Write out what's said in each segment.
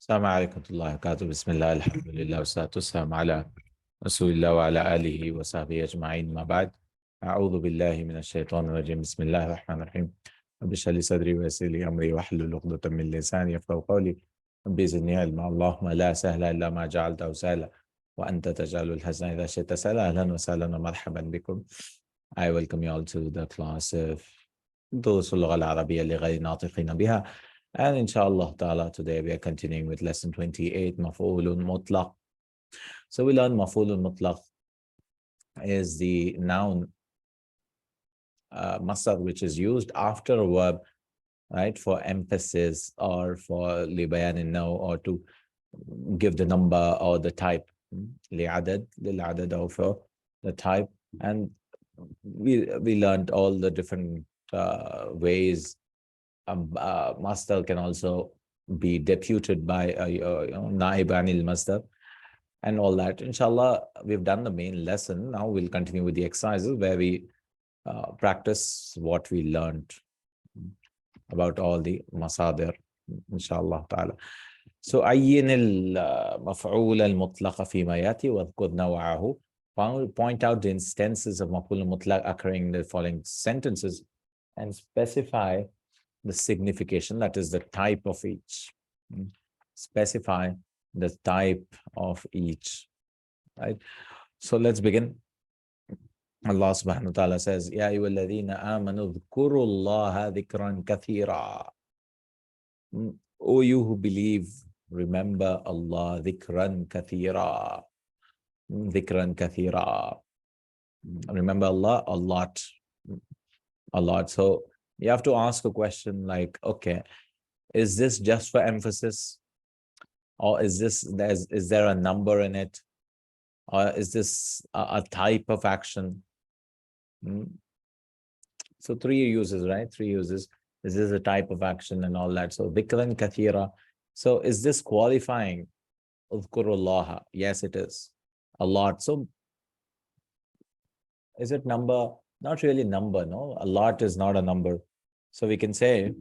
السلام عليكم ورحمة الله وبركاته. بسم الله الحمد لله والصلاة والسلام على رسول الله وعلى آله وصحبه أجمعين، ما بعد. أعوذ بالله من الشيطان الرجيم. بسم الله الرحمن الرحيم. رب اشرح لي صدري ويسر لي أمري واحلل عقدة من لساني يفقهوا قولي. رب زدني علما. اللهم لا سهل إلا ما جعلته سهلا وأنت تجعل الحزن إذا شئت سهلا. أهلا وسهلا ومرحبا بكم. I welcome you all to the class of دروس اللغة العربية لغير ناطقين بها. And inshallah ta'ala, today we are continuing with lesson 28, maf'ulun mutlaq. So we learn maf'ulun mutlaq is the noun masdar which is used after a verb, right, for emphasis or for libayan in now, or to give the number or the type, li'adad, lil'adad, or for the type. And we learned all the different ways. Masdar can also be deputed by naib anil masdar and all that. Inshallah, we've done the main lesson. Now we'll continue with the exercises where we practice what we learned about all the masadir, inshallah ta'ala. So ayyin al-maf'ul al-mutlaq fima yati wa dhkur naw'ahu. Point out the instances of maf'ul al-mutlaq occurring in the following sentences and specify the signification, that is the type of each. Specify the type of each, right? So let's begin. Allah subhanahu wa ta'ala says, Ya ayyuhalladhina amanu dhkurullaha dhikran kathira. O you who believe, remember Allah dhikran kathira. Dhikran kathira. Remember Allah a lot. A lot. So you have to ask a question like, okay, is this just for emphasis? Or is there a number in it? Or is this a type of action? So three uses, right? Three uses. Is this a type of action and all that? So dhikran kathira. So is this qualifying? Udhkurullaha. Yes, it is. A lot. So is it number? Not really number, no? A lot is not a number. So we can say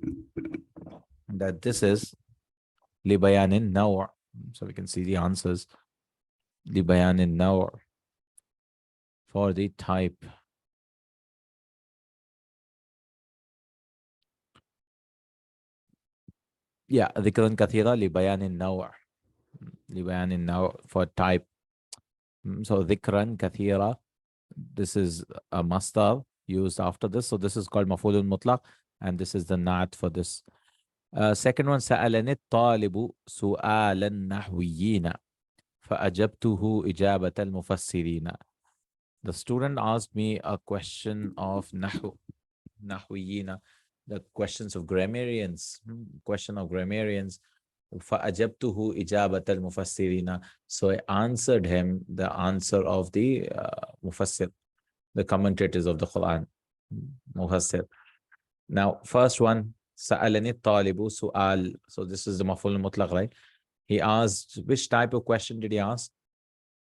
that this is libayanin naw'. So we can see the answers. Libayanin naw' for the type. Yeah, dhikran kathira libayanin naw'. Libayanin naw' for type. So dhikran kathira, this is a masdar used after this. So this is called maf'ulun mutlaq, and this is the na'at for this. Second one, سألني الطالب سؤالا نحويين فأجبته إجابة المفسرين. The student asked me a question of nahwiyina, the questions of grammarians, question of grammarians. فأجبته إجابة المفسرين. So I answered him the answer of the mufassir, the commentators of the Quran. Mufassir. Now, first one, سألني الطالب سؤال. So this is the maf'ul mutlaq, right? He asked, which type of question did he ask?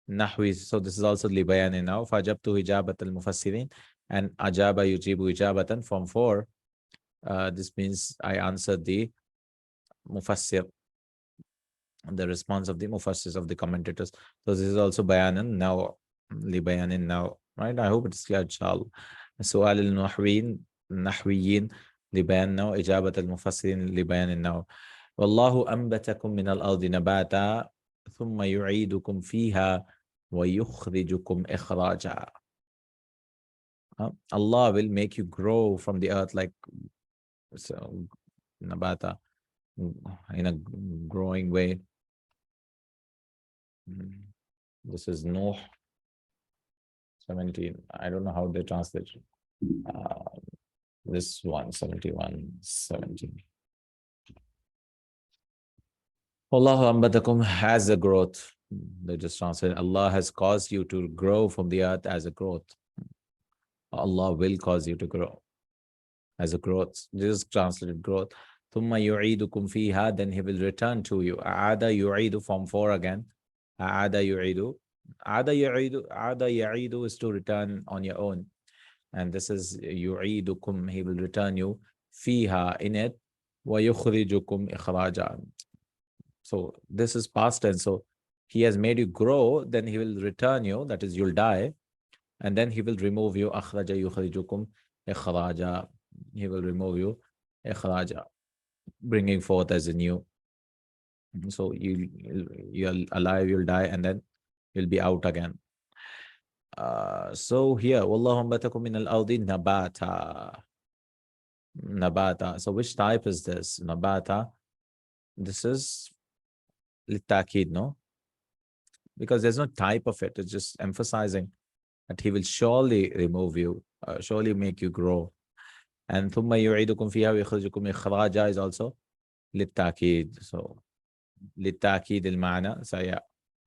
Nahwi. So this is also libayani now. فأجبته إجابة المفسرين. And ajaba yujibu ijabatan from 4. This means I answered the mufassir, the response of the mufassirs, of the commentators. So this is also bayanan now, libayanin now, right? I hope it's clear, inshallah. Su'al al-nahwiyin libayan now, ijabat al-mufassirin libayanin now. Wallahu anbatakum min al-ardi nabata thumma yu'idukum fiha wa yukhrijukum ikhraja. Allah will make you grow from the earth like so, nabata, in a growing way. This is Nuh 17. I don't know how they translate this one, 71, 17. Allahu ambatakum has a growth. They just translate, Allah has caused you to grow from the earth as a growth. Allah will cause you to grow as a growth. This is translated growth. Thumma yu'idukum fiha, then he will return to you. Aada yu'idu, form 4 again. Aada yu'idu. Aada yu'idu is to return on your own. And this is yu'idukum, he will return you. Fiha, in it. Wa yukhrijukum ikhraja. So this is past tense. So he has made you grow, then he will return you, that is, you'll die, and then he will remove you. Akhraja yukhrijukum ikhraja. He will remove you. Ikhraja, bringing forth as a new. So you're alive, you'll die, and then you'll be out again. So here, Wallahu ambatakum min al-ardi nabata. Nabata. So which type is this? Nabata. This is litakid, no? Because there's no type of it. It's just emphasizing that he will surely remove you, surely make you grow. And ثم يعيدكم فيها ويخرجكم إخراجا is also للتأكيد. So للتأكيد المعنى. So yeah,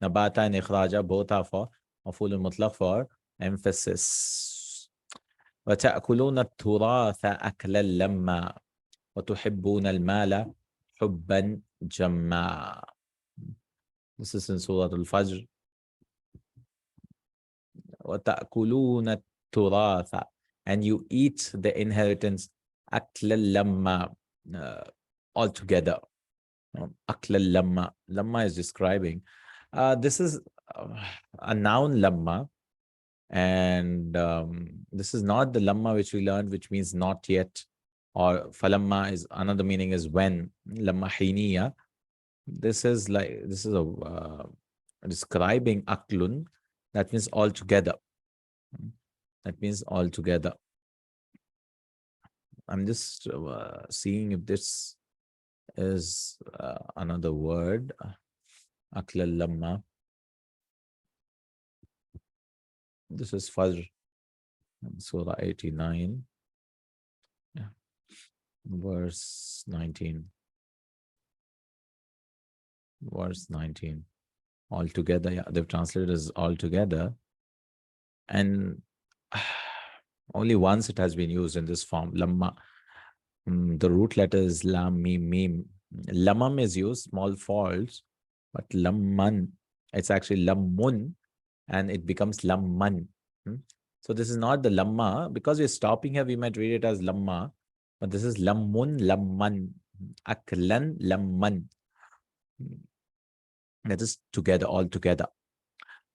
نباتا and إخراجا both are for مفعول مطلق for emphasis. وتأكلون التراث أكلا لما وتحبون المال حبا جما. This is in Surah Al-Fajr. وتأكلون التراث, and you eat the inheritance أكلا لما, altogether. أكلا لما. Lamma is describing. This is a noun lamma, and this is not the lamma which we learned, which means not yet, or falamma is another meaning is when. Lamma hiniya. This is a describing aklun. That means altogether. That means altogether. I'm just seeing if this is another word. Akla lamma. This is Fajr, Surah 89, yeah, verse 19. Verse 19. Altogether, yeah, they've translated as altogether. And only once it has been used in this form, lamma. The root letter is lam, mim, mim. Lamam is used, small faults, but lamman, it's actually lammun, and it becomes lamman. So this is not the lamma. Because we're stopping here, we might read it as lamma, but this is lammun, lamman, aklan, lamman. That is together, all together.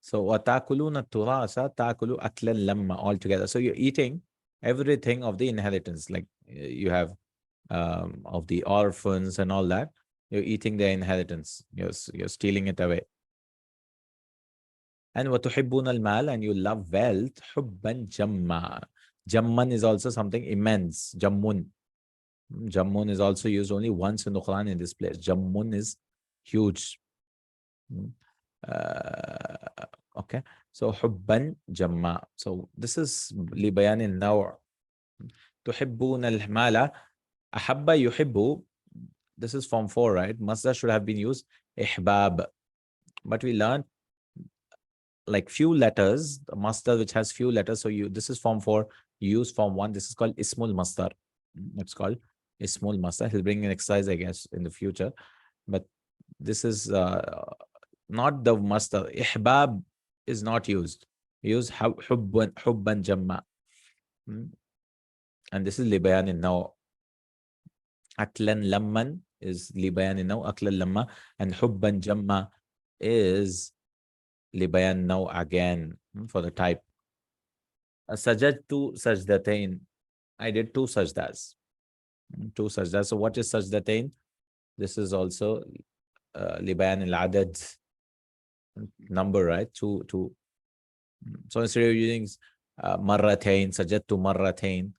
So وَتَأْكُلُونَ التُّرَاثَ تَأْكُلُ أَكْلًا لَمَّا, all together. So you're eating everything of the inheritance, like you have of the orphans and all that. You're eating their inheritance. You're stealing it away. And وَتُحِبُّونَ الْمَالَ, and you love wealth. حُبًّا جَمًّا. Jamman is also something immense. Jammun. Jammun is also used only once in the Quran in this place. Jammun is huge. Okay, so حبا جما. So this is لبيان النوع. تحبون المال. أحب يحب. This is form 4, right? Masdar should have been used إحباب. But we learned like few letters, the masdar which has few letters. So this is form 4. You use form 1. This is called Ismul Masdar. It's called Ismul Masdar. He'll bring an exercise, I guess, in the future. But this is not the masdar. Ihbab is not used. Use hubban jamma. And this is libayan now. Aklan lamman is libayan now. Aklan lamma. And hubban jamma is libayan now again for the type. Sajadtu sajdatain. I did 2 sajdas. 2 sajdas. So what is sajdatain? This is also libayan al-adad, number, right? 2. So instead of using marratain, sajadtu marratain,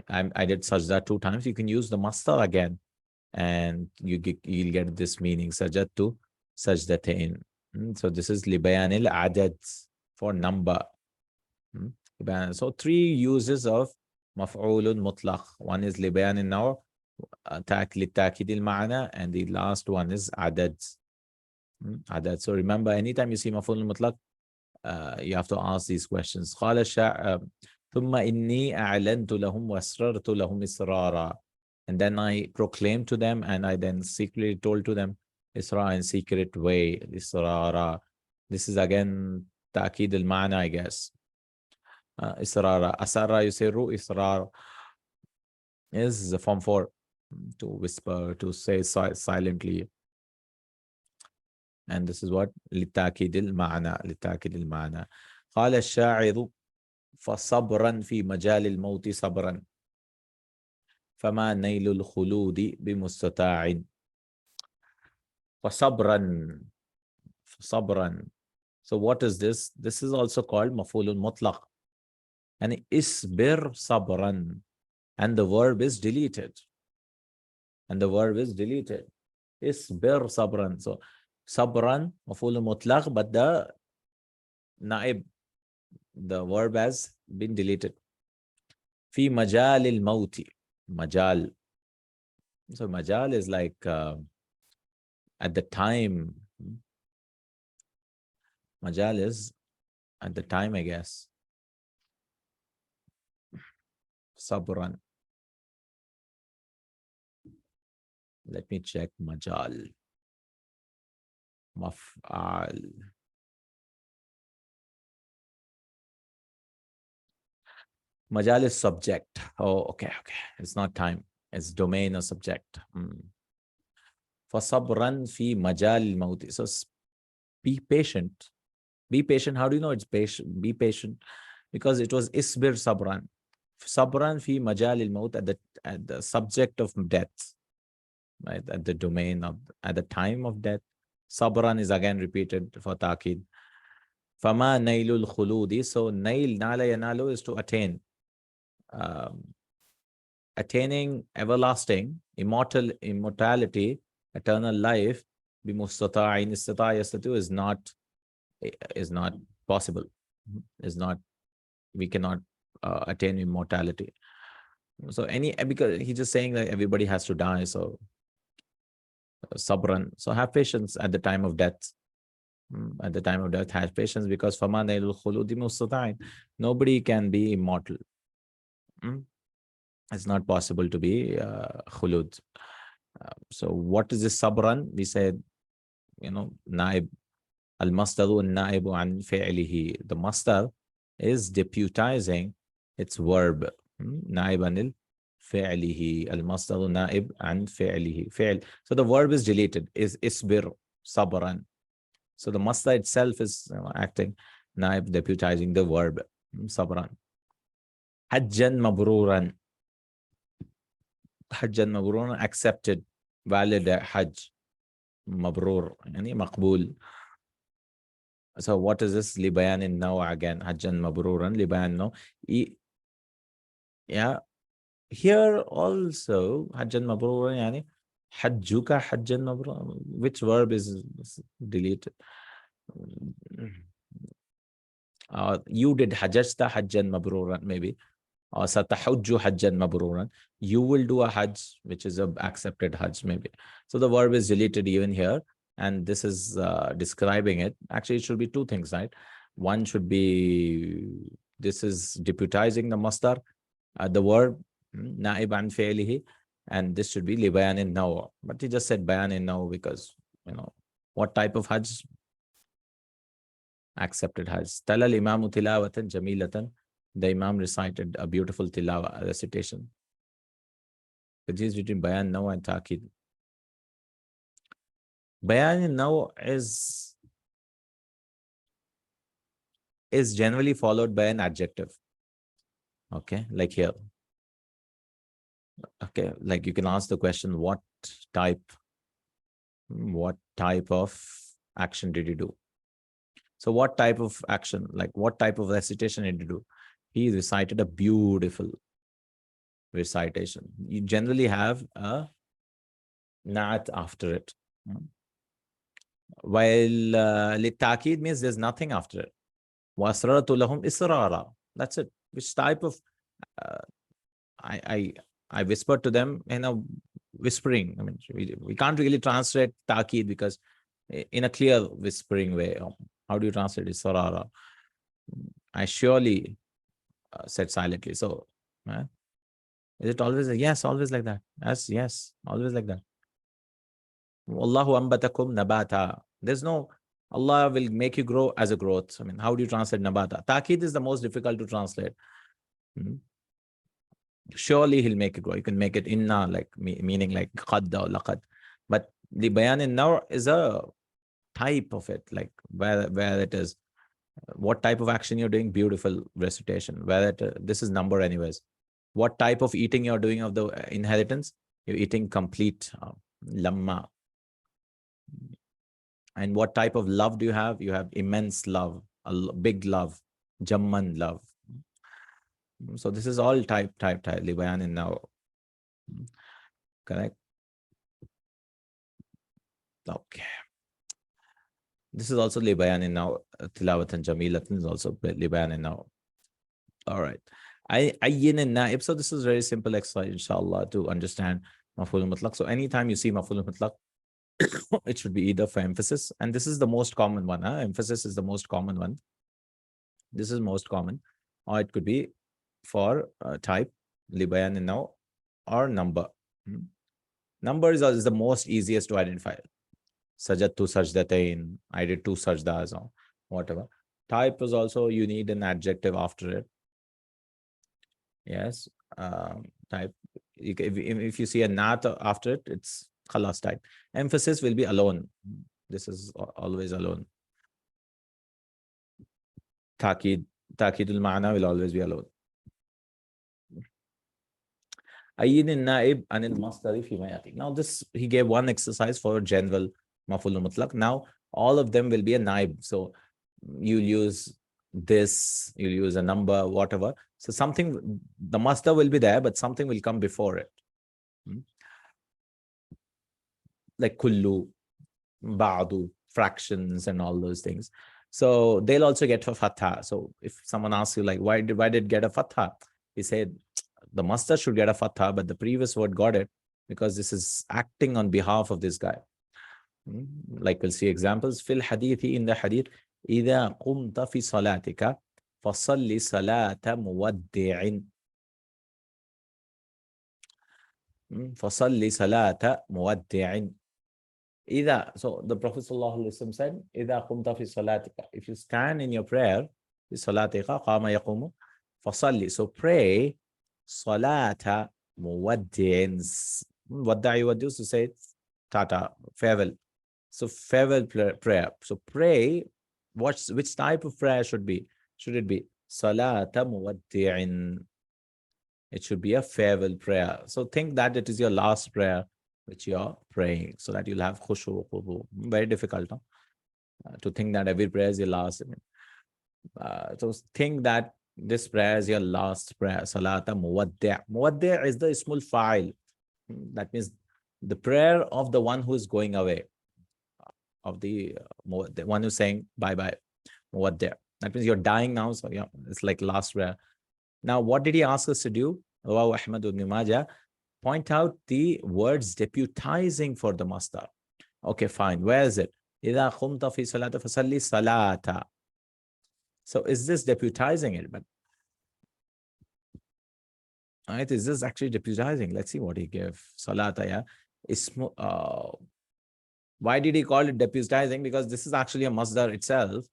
I did sajda 2 times. You can use the masdar again, and you'll get this meaning. Sajadtu sajdatain. So this is libayan al-adad, for number. So 3 uses of maf'ulun mutlaq. One is libayan al-naw, للتأكيد المعنى, and the last one is adad. Adad. So remember, anytime you see maf'ul mutlaq, you have to ask these questions. قال الشاعر ثم إني أعلنت لهم وأسررت لهم إسرارا. And then I proclaimed to them, and I then secretly told to them, Isra, in secret way, Israra. This is again تأكيد المعنى, I guess. Israra. Asara yusiru, Israr is the form 4, to whisper, to say silently. And this is what للتأكيد المعنى للتأكيد المعنى. قال الشاعر فصبرا في مجال الموت صبرا فما نيل الخلود بمستطاع. فصبرا صبرا. So what is this? This is also called maf'ulun mutlaq. And isbir sabran. And the verb is deleted. And the verb is deleted. Isbir sabran. So sabran, maf'ulun mutlaq, but the naib, the verb has been deleted. Fi majal al mauti. Majal. So majal is like at the time. Majal is at the time, I guess. Sabran. Let me check majal. Maf'al. Majal is subject. Oh, okay. It's not time. It's domain or subject. For sabran fi majal mauti. So be patient. Be patient. How do you know it's patient? Be patient. Because it was isbir sabran. Sabran fi majal maut at the subject of death. Right? At the domain of, at the time of death. Sabran is again repeated for ta'kid. Fama nailul khuludi. So nail, nala yanalu is to attain. Attaining everlasting, immortality, eternal life, bimustata'in. Istata' yastatu is not possible. Is not, we cannot attain immortality. So because he's just saying that everybody has to die. So sabran. So have patience at the time of death. At the time of death, have patience, because fama nailul khuludi mustata'in. Nobody can be immortal. It's not possible to be khulud. So what is this sabran? We said, naib. Al-masdaru an-naibu an fi'lihi. The masdar is deputizing its verb. Naib anil fi'lihi. Al-masdaru naib an fi'lihi. Fi'l. So the verb is deleted, is isbir sabran. So the masdar itself is acting, naib, deputizing the verb, sabran. Hajjan mabruran. Hajjan mabruran, accepted, valid hajj. Mabrur, yani maqbool. So what is this? Libayanin now again. Hajjan mabruran, libayan now. Yeah. Here also, Hajjan mabruran, yani hajjuka hajjan mabruran. Which verb is deleted? You did hajjta hajjan mabruran, maybe. Or satahujju hajjan mabruran. You will do a hajj, which is a accepted hajj, maybe. So the verb is deleted even here. And this is describing it. Actually, it should be two things, right? One should be, this is deputizing the masdar, the verb, naib an fi'lihi, and this should be li bayanin now. But he just said bayanin now because, what type of hajj? Accepted hajj. Talal imamu tilawatan jamilatan. The imam recited a beautiful tilawa, recitation. The difference between bayan now and ta'kid. Bayan now is generally followed by an adjective. Okay, like here. Okay, like you can ask the question, what type of action did you do? So what type of action, like what type of recitation did you do? He recited a beautiful recitation. You generally have a na'at after it. While litakid means there's nothing after it. وَأَسْرَرْتُ لَهُمْ إِسْرَارًا. That's it. Which type of I whispered to them in a whispering. I mean, we can't really translate ta'kid because in a clear whispering way. How do you translate Israra? I surely said silently. So, is it always yes, always like that? Yes, always like that. Wallahu ambatakum nabata. There's no Allah will make you grow as a growth. I mean, how do you translate nabata? Ta'kid is the most difficult to translate. Surely he'll make it grow. You can make it inna, like meaning like qadda or laqad. But the bayan in now is a type of it, like where it is, what type of action you're doing, beautiful recitation. Where this is number anyways. What type of eating you're doing of the inheritance, you're eating complete lamma. And what type of love do you have? You have immense love, a big love, jamman love. So this is all type libayan in now. Correct. Okay. This is also libayan in now. Tilawatan jamilatan is also libayan in now. All right. Ayyin and naib. So this is very simple exercise, inshallah, to understand maf'ul mutlaq. So anytime you see maf'ul mutlaq, it should be either for emphasis, and this is the most common one. Emphasis is the most common one. This is most common, or it could be for type, libayan and now, or number. Number is the most easiest to identify. Sajadtu sajdatain, I did 2 sajdas, or whatever. Type is also, you need an adjective after it. Yes, type. If you see a nat after it, it's khalas type. Emphasis will be alone. This is always alone. Takidul ma'na will always be alone. Now this, he gave one exercise for general maf'ul mutlaq. Now all of them will be a naib. So you'll use this, you'll use a number, whatever. So something, the masdar will be there, but something will come before it. Like kullu, ba'du, fractions, and all those things. So they'll also get a fatha. So if someone asks you, like, why did it get a fatha? He said, the masdar should get a fatha, but the previous word got it because this is acting on behalf of this guy. Like we'll see examples. Fil hadithi, in the hadith, إذا قمت في صلاتك فصلي صلاة مودع. فصلي صلاة مودع. إذا, so the Prophet ﷺ said, إذا قمت في صلاتك, if you stand in your prayer, في صلاتك قام يقوم فصلي, so pray صلاة مودع. ودع يودع, so say tata, farewell. So farewell prayer. So pray. Which type of prayer should be? Should it be salata muwaddi'in? It should be a farewell prayer. So think that it is your last prayer which you are praying, so that you'll have khushu. Very difficult, no? To think that every prayer is your last. So think that this prayer is your last prayer. Salata muwaddi'. Muwaddi' is the ismul fa'il. That means the prayer of the one who is going away, of the one who's saying bye-bye. Muwaddi'. That means you're dying now, so yeah, it's like last prayer. Now, what did he ask us to do? Rawahu Ahmad ibn Majah. Point out the words deputizing for the masdar. Okay, fine. Where is it? إِذَا خُمْتَ فِي صَلَاةَ فَصَلِّ صَلَاةَ. So is this deputizing it? But right, is this actually deputizing? Let's see what he gave. Salata, yeah. Why did he call it deputizing? Because this is actually a masdar itself.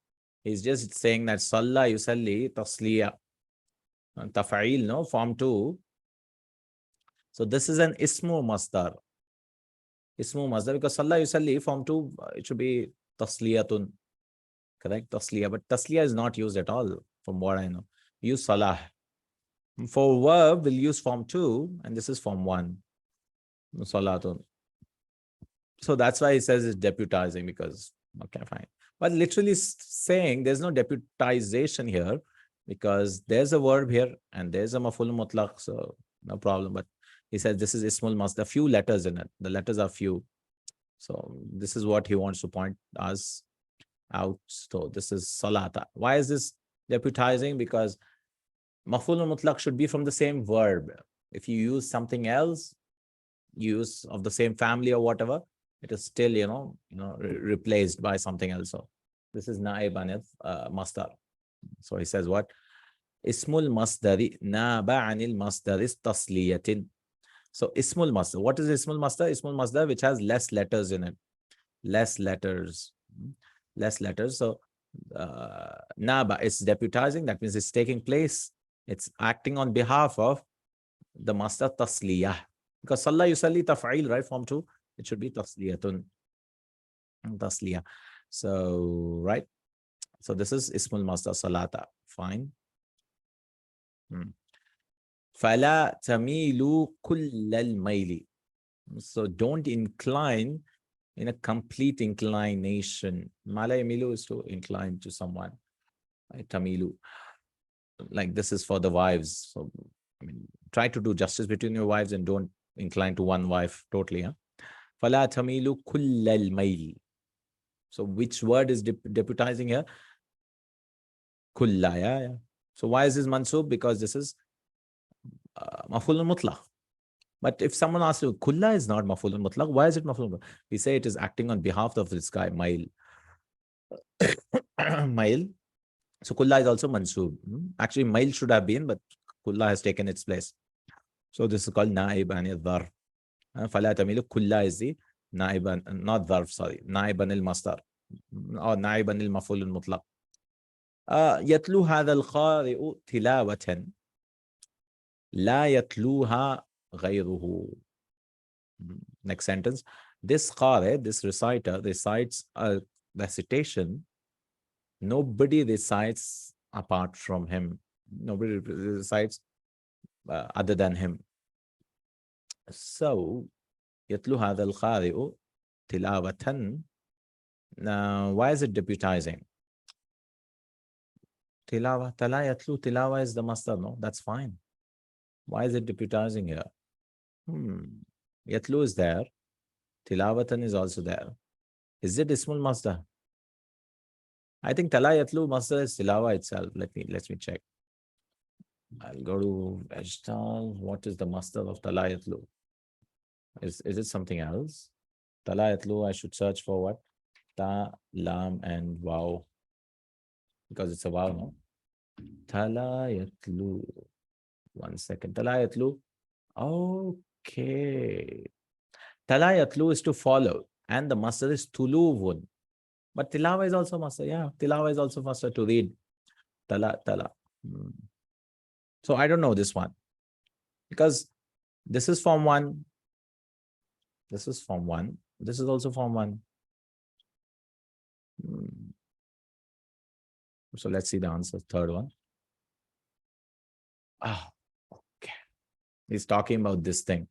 He's just saying that salla yusalli tasliya. Tafa'il, no? Form 2. So this is an ismu masdar. Ismu masdar, because salla yusalli, form 2, it should be tasliyatun. Correct? Tasliya. But tasliya is not used at all, from what I know. Use salah. For verb, we'll use form 2, and this is form 1. Salatun. So that's why he says it's deputizing, because, okay, fine. But literally saying there's no deputization here, because there's a verb here and there's a maf'ul mutlaq, so no problem. But he says this is ismul masdar, few letters in it. The letters are few. So this is what he wants to point us out. So this is salata. Why is this deputizing? Because maf'ul mutlaq should be from the same verb. If you use something else, use of the same family or whatever, it is still, replaced by something else. So this is naib anil masdar. So he says what? Ismul masdari naba anil masdaris tasliyatin. So ismul masdar. What is ismul masdar? Ismul masdar which has less letters in it. Less letters. So naba is deputizing. That means it's taking place. It's acting on behalf of the masdar tasliyah. Because salla yusalli taf'il, right? Form 2. It should be tasliyatun. Tasliya. So, right. So this is ismul masdar salata. Fine. فَلَا تَمِيلُوا كُلَّ الْمَيْلِ. So don't incline in a complete inclination. Mala yamilu is to incline to someone. Right? Tamilu. Like this is for the wives. So, I mean, try to do justice between your wives and don't incline to one wife totally. فَلَا تَمِيلُوا كُلَّ الْمَيْلِ. So which word is deputizing here? Kulla, yeah. So why is this mansub? Because this is maf'ul mutlaq. But if someone asks you, kulla is not maf'ul mutlaq, why is it maf'ul mutlaq? We say it is acting on behalf of this guy, mail. Mail. So kulla is also mansub. Actually, mail should have been, but kulla has taken its place. So this is called naib and dhar. Fala tamilu, kulla is the naiban, not dharf, sorry, naiban al-masdar or naiban al-maf'ul mutlaq. يتلو هذا القارئ تلاوة لا يتلوها غيره. Next sentence. This qari, this reciter, recites a recitation. Nobody recites apart from him. Nobody recites other than him. So, يتلو هذا القارئ تلاوة. Now, why is it deputizing? Tilawa, tala yatlu, tilawa is the masdar, no? That's fine. Why is it deputizing here? Yatlu is there. Tilawatan is also there. Is it ismul masdar? I think tala yatlu masdar is tilawa itself. Let me check. I'll go to Ashtal. What is the masdar of tala yatlu? Is it something else? Tala yatlu, I should search for what? Ta, lam, and waw. Because it's a waw, no? Tala yatlu. 1 second. Tala yatlu. Okay. Tala yatlu is to follow. And the masdar is tuluvun. But tilawa is also masdar. Yeah, tilawa is also masdar to read. Tala. So I don't know this one. Because this is form 1. This is form 1. This is also form 1. So let's see the answer. Third one. Okay. He's talking about this thing.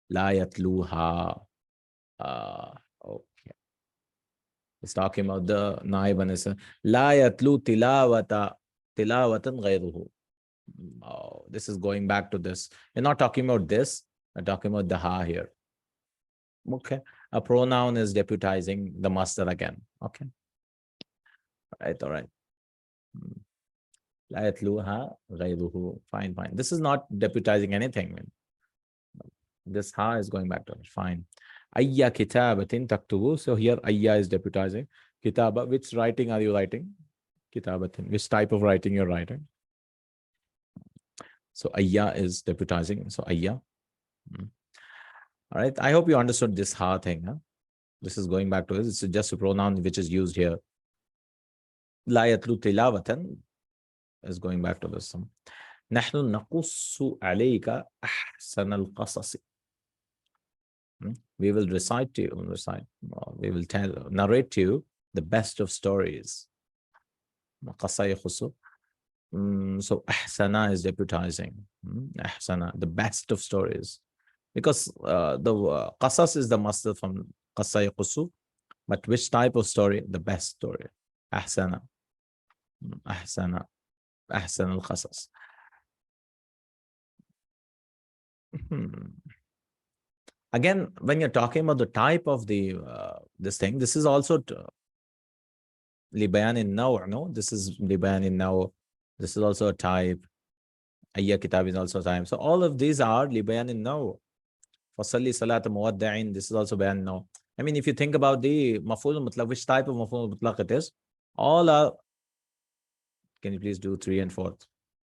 La yatluha. Okay. He's talking about the naib and isa. La yatlu tilawatan ghayruhu. Oh, this is going back to this. You're not talking about this. We're talking about the ha here. Okay. A pronoun is deputizing the masdar again. Okay. All right. La yatluha ghayruhu. Fine. This is not deputizing anything. This ha is going back to it. Fine. Ayya kitabatin taktubu. So here ayya is deputizing. Kitaba, which writing are you writing? Kitabatin. Which type of writing you're writing? So ayya is deputizing. So ayya. All right. I hope you understood this ha thing. This is going back to this. It's just a pronoun which is used here. La yatlu tilawatan is going back to this. نحن نقص عليك أحسن القصص. We will recite to you, we will narrate to you the best of stories. So ahsana is deputizing. Ahsana, the best of stories. Because the qasas is the masdar from qassa yaqusu. But which type of story? The best story. Ahsana. Ahsana al-qasas. Again, when you're talking about the type of the this thing, this is also libayan in naw, no? This is libayan in naw. This is also a type. Ayya kitab is also a type. So all of these are libayan in naw. Fasalli salat muwadda'in. This is also bayan naw. I mean, if you think about the maf'ul mutlaq, which type of maf'ul mutlaq it is, all are. Can you please do 3 and 4th?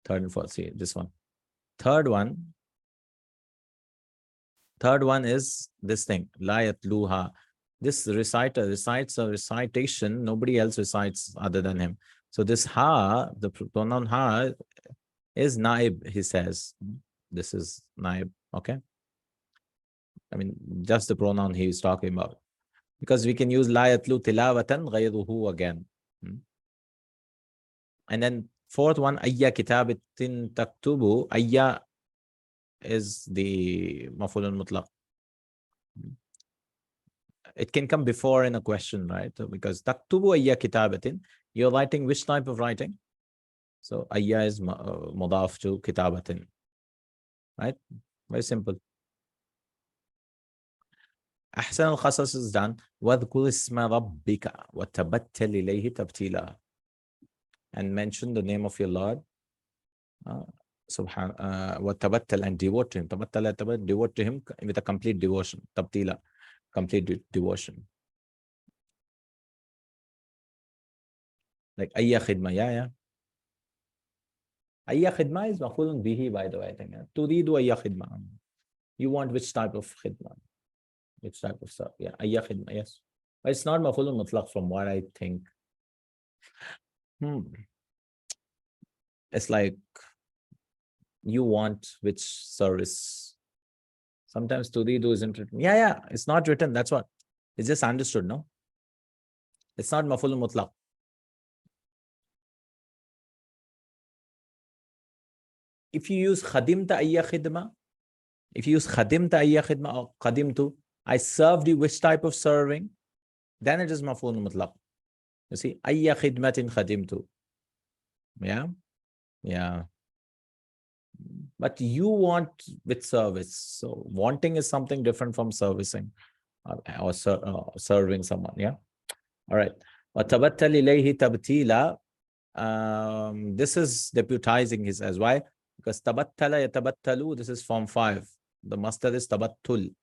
3rd and 4th. See this one. Third one is this thing, la yatluha. This reciter recites a recitation. Nobody else recites other than him. So this ha, the pronoun ha, is naib, he says. This is naib, okay? I mean, just the pronoun he is talking about. because we can use la yatlu tilawatan ghayruhu again. And then fourth one, ayya kitabatin taktubu. Ayya is the maf'ul mutlaq. It can come before in a question, right? Because taktubu ayya kitabatin, you're writing which type of writing? So ayya is mudaf to kitabatin, right? Very simple. أحسن القصص is done. واذكر اسم ربك وتبتل إليه تبتيلا. And mention the name of your Lord. وتبتل and devote to him. تبتل, devote to him with a complete devotion. تبتيلا, complete devotion. Like أي خدمة, yeah. أي خدمة is مفعول به, by the way, I think. تريد أي خدمة. You want which type of khidmah? Which type of stuff? Yeah, أي خدمة, yes. But it's not مفعول مطلق from what I think. It's like you want which service. Sometimes turidu isn't written. Yeah, it's not written. That's what. It's just understood, no? It's not maf'ul mutlaq. If you use khadimta ayya khidma, or qadimtu, I served you which type of serving, then it is maf'ul mutlaq. You see, ayya khidmatin khadimtu. Yeah. But you want with service. So wanting is something different from servicing or serving someone. Yeah. All right. وَتَبَتَّلْ إِلَيْهِ تَبْتِيلًا. This is deputizing his as why? Because tabattala yatabattalu, this is form 5. The masdar is tabattul.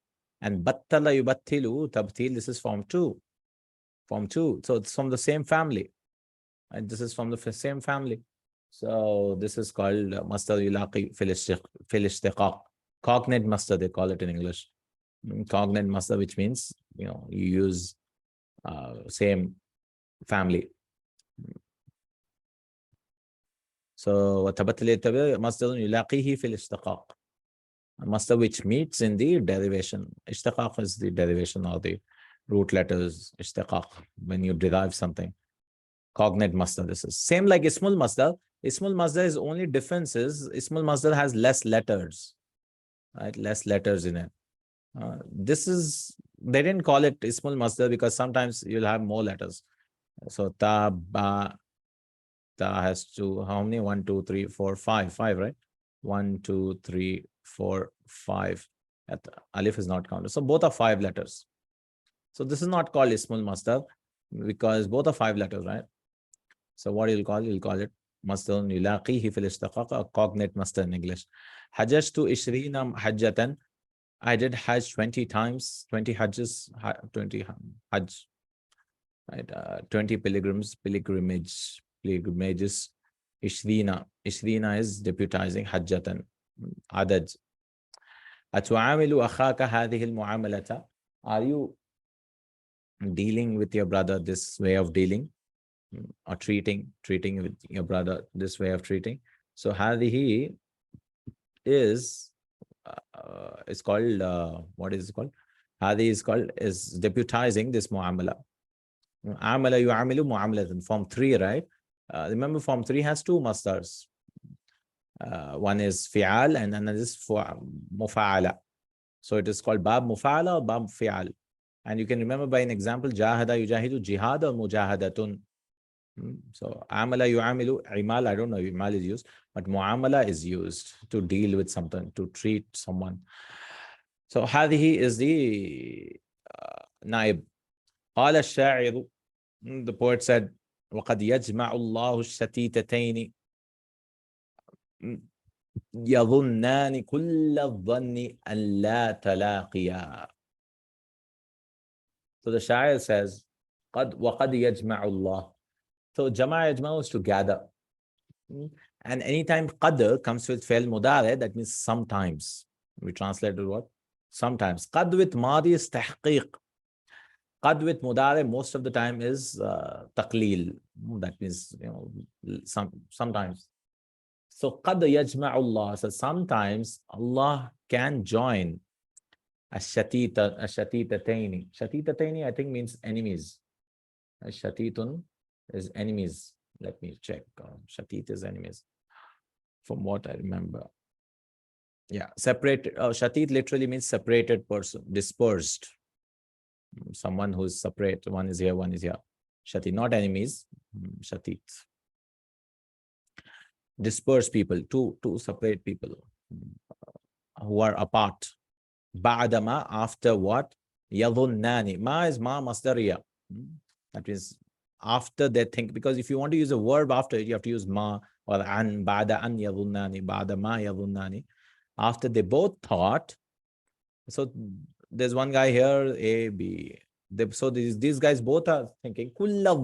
And battala yubattilu, tabtil, this is form 2. So it's from the same family. And this is from the same family. So this is called masdar yulaqi fil ishtiqaq. Cognate masdar, they call it in English. Cognate masdar, which means, you use same family. So masdar yulaqihi fil ishtiqaq. A masdar which meets in the derivation. Ishtiqaq is the derivation or the root letters. Ishtiqaq, when you derive something. Cognate masdar, this is same like ismul masdar. Ismul masdar is only difference is ismul masdar has less letters, right? Less letters in it. This is, they didn't call it ismul masdar because sometimes you'll have more letters. So ta, ba, ta has to, how many? 1, 2, 3, 4, 5, right? 1, 2, 3, 4, 5. Alif is not counted. So both are 5 letters. So this is not called ismul masdar because both are 5 letters, right? So what you'll call it masdar yulaqihi fil ishtiqaq, a cognate masdar in English. Hajjtu 20 hajjatan. I did hajj 20 times, 20 hajjes, 20 hajj, right? 20 pilgrimages. 20 is deputizing hajjatan, adad. Atu'amilu akhaka hadhihi al-mu'amalata. Are you dealing with your brother this way of dealing? Or treating with your brother this way of treating? So hadhihi is it's called what is it called? Hadhi is deputizing this mu'amala. Amala yu'amilu mu'amalatan, form 3, right? Remember, form 3 has 2 masdars. One is fi'al and another is mufa'ala. So it is called bab mufa'ala or bab fi'al. And you can remember by an example, jahada yujahidu, jihad or mujahadatun. So amala yu'amilu, imal, I don't know if imal is used, but mu'amala is used to deal with something, to treat someone. So hadhihi is the naib. قال الشاعر, the poet said, وقد يجمع الله الشتيتتين يظنان كل الظن أن لا تلاقيا. So the shair says, وقد يجمع الله. So jama yajma is to gather. And anytime qad comes with fail mudare, that means sometimes. We translated what? Sometimes. Qad with madi is tahqiq. Qad with mudare most of the time is taqleel. That means, sometimes. So qad yajma'u Allah. So sometimes Allah can join Ashatitataini. Shatitataini, I think, means enemies. Shatitun is enemies. Let me check. Shatit is enemies, from what I remember. Yeah, separated. Shatit literally means separated person, dispersed. Someone who's separate. One is here, one is here. Shatit, not enemies. Shatit. Dispersed people, two separate people who are apart. Ba'dama, after what? Yadhunnani. Ma is ma masdariya. That means after they think, because if you want to use a verb after it, you have to use ma or an, ba'da an yadhunnani, ba'da ma yadhunnani. After they both thought, so there's one guy here, A, B. So these guys both are thinking, kulla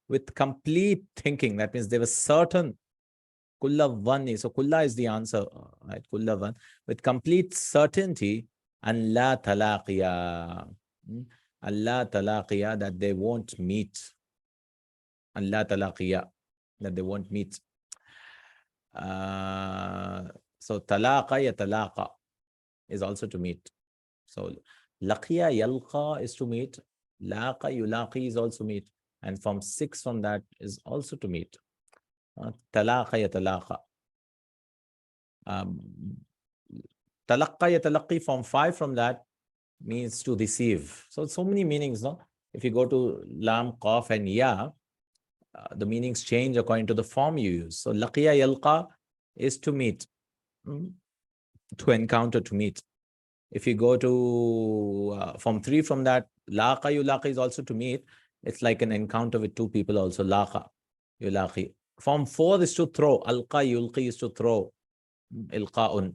with complete thinking. That means they were certain. Kulla vanni. So kulla is the answer, right? Kulla van. With complete certainty, and la talaqiya. Allah talaqiya, that they won't meet. Allah talaqiya, that they won't meet. So talaqa yatalaqa is also to meet. So laqiya yalqa is to meet. Laqa yulaqi is also meet. And from 6 from that is also to meet. Talaqa yatalaqa. Talaqqa yatalaqi, from 5 from that means to receive. So many meanings, no? If you go to lam, qaf, and ya, the meanings change according to the form you use. So laqiya yalqa is to meet, to encounter, to meet. If you go to from 3 from that, laqa yulaqi is also to meet. It's like an encounter with two people also. Laqa yulaqi. From 4 is to throw. Alqa yulqi is to throw. Ilqa'un.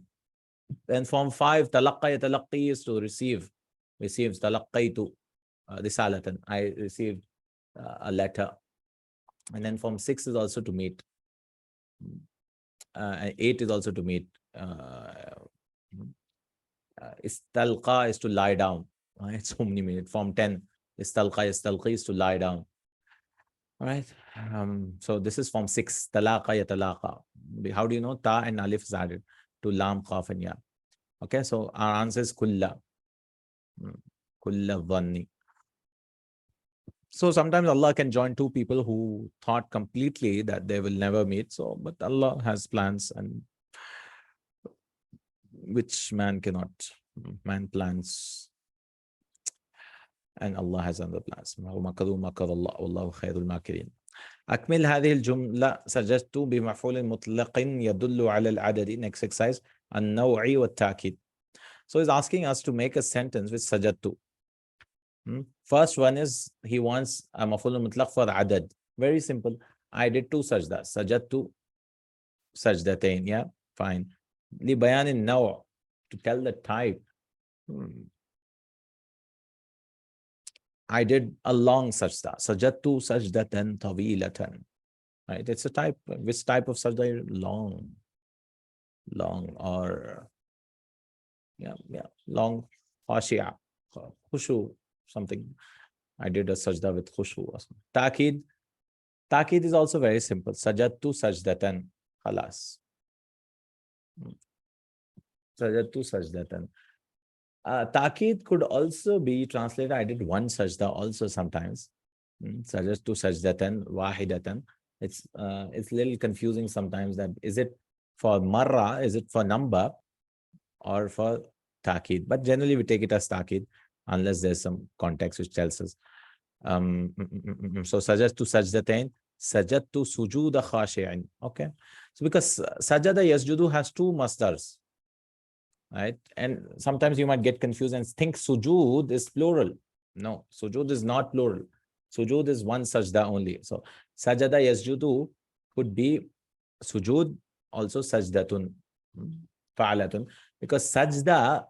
And from 5, talaqqa yatalaqi is to receive. Receives. Talaqqaitu risalatan. I received a letter. And then from 6 is also to meet. 8 is also to meet. Istalqa is to lie down. Right? So many minutes. From 10, istalqi is to lie down. All right. So this is from 6. Talaqa yatalaqa. How do you know? Ta and alif is added to lam, qaf, and ya. Okay. So our answer is kulla. Kulla dhanni. So sometimes Allah can join two people who thought completely that they will never meet. So, but Allah has plans, and which man cannot. Man plans, and Allah has other plans. أكمل هذه الجملة. سجدت بمفعول مطلق يدل على العدد. Next exercise. النوع والتأكيد. So he's asking us to make a sentence with sajadtu. First one is he wants a maf'ul mutlaq for adad. Very simple. I did 2 sajda. Sajadtu sajdatain. Yeah, fine. Li bayanin naw, to tell the type. I did a long sajda. Sajadtu sajdatan tawilatan. Right? It's a type. Which type of sajda? Long. Long, or long. Khashi'a. Khushu. Something. I did a sajda with khushu. Ta'kid. Ta'kid is also very simple. Sajadtu sajdatan. Khalas. Sajadtu sajdatan. Ta'kid could also be translated. I did 1 sajda also sometimes. Sajadtu sajdatan wahidatan. It's a little confusing sometimes. That is it for marrah? Is it for number or for ta'kid? But generally we take it as ta'kid, unless there's some context which tells us. So sajadtu sajdatain, sajadtu sujood khashi'in. Okay. So because sajada yasjudu has 2 masdars, right? And sometimes you might get confused and think sujood is plural. No, sujood is not plural. Sujood is 1 sajda only. So sajada yasjudu could be sujood, also sajdatun, fa'alatun, because sajda,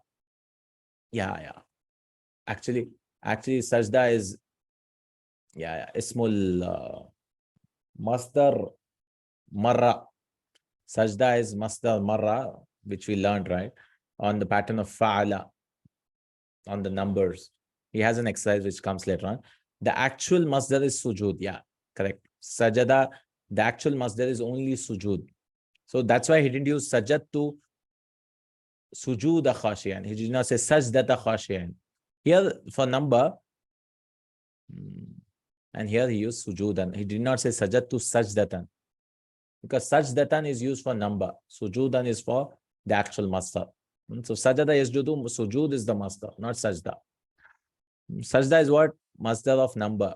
actually sajda is ismul masdar marrah. Sajda is masdar marrah, which we learned, right, on the pattern of fa'ala, on the numbers. He has an exercise which comes later on. The actual masdar is sujood. Yeah, correct. Sajada, the actual masdar is only sujood. So that's why he didn't use sajadtu sujood khashiyan. He did not say sajdah khashiyan. Here for number, and here he used sujudan. He did not say sajadtu sajdatan, because sajdatan is used for number. Sujudan is for the actual masdar. So sajada yasjudu, sujood is the masdar, not sajda. Sajda is what? Masdar of number,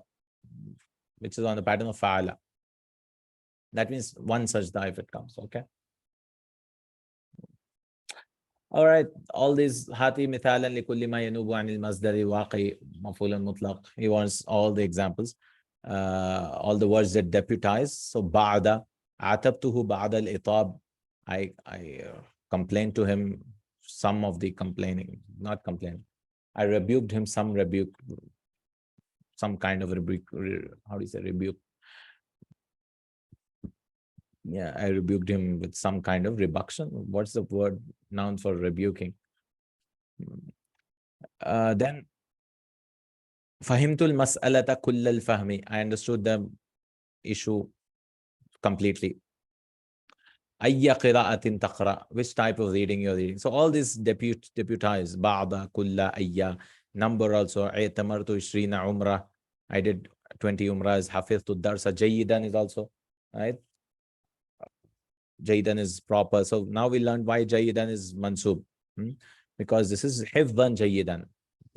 which is on the pattern of fa'ala. That means one sajda if it comes, okay? All right, all these hati mithalan likulli ma yanubu anil masdari waqi maf'ulun mutlaq. He wants all the examples, all the words that deputize. So ba'da, atabtuhu ba'da al-itab. I complained to him some of the complaining, not complaining. I rebuked him some rebuke, some kind of rebuke. How do you say rebuke? Yeah, I rebuked him with some kind of rebuction. What's the word noun for rebuking? Then fahimtul mas'alata kullal fahmi. I understood the issue completely. Ayya qira'atin taqra. Which type of reading you're reading? So all these deputize. Ba'da, kulla, ayya. Number also. I'tamartu ishrina umrah. I did 20 umrahs. Hafiztu darsa. Jayidan is also, right? Jayidan is proper. So now we learned why Jayidan is mansub. Because this is hifdhan Jayidan.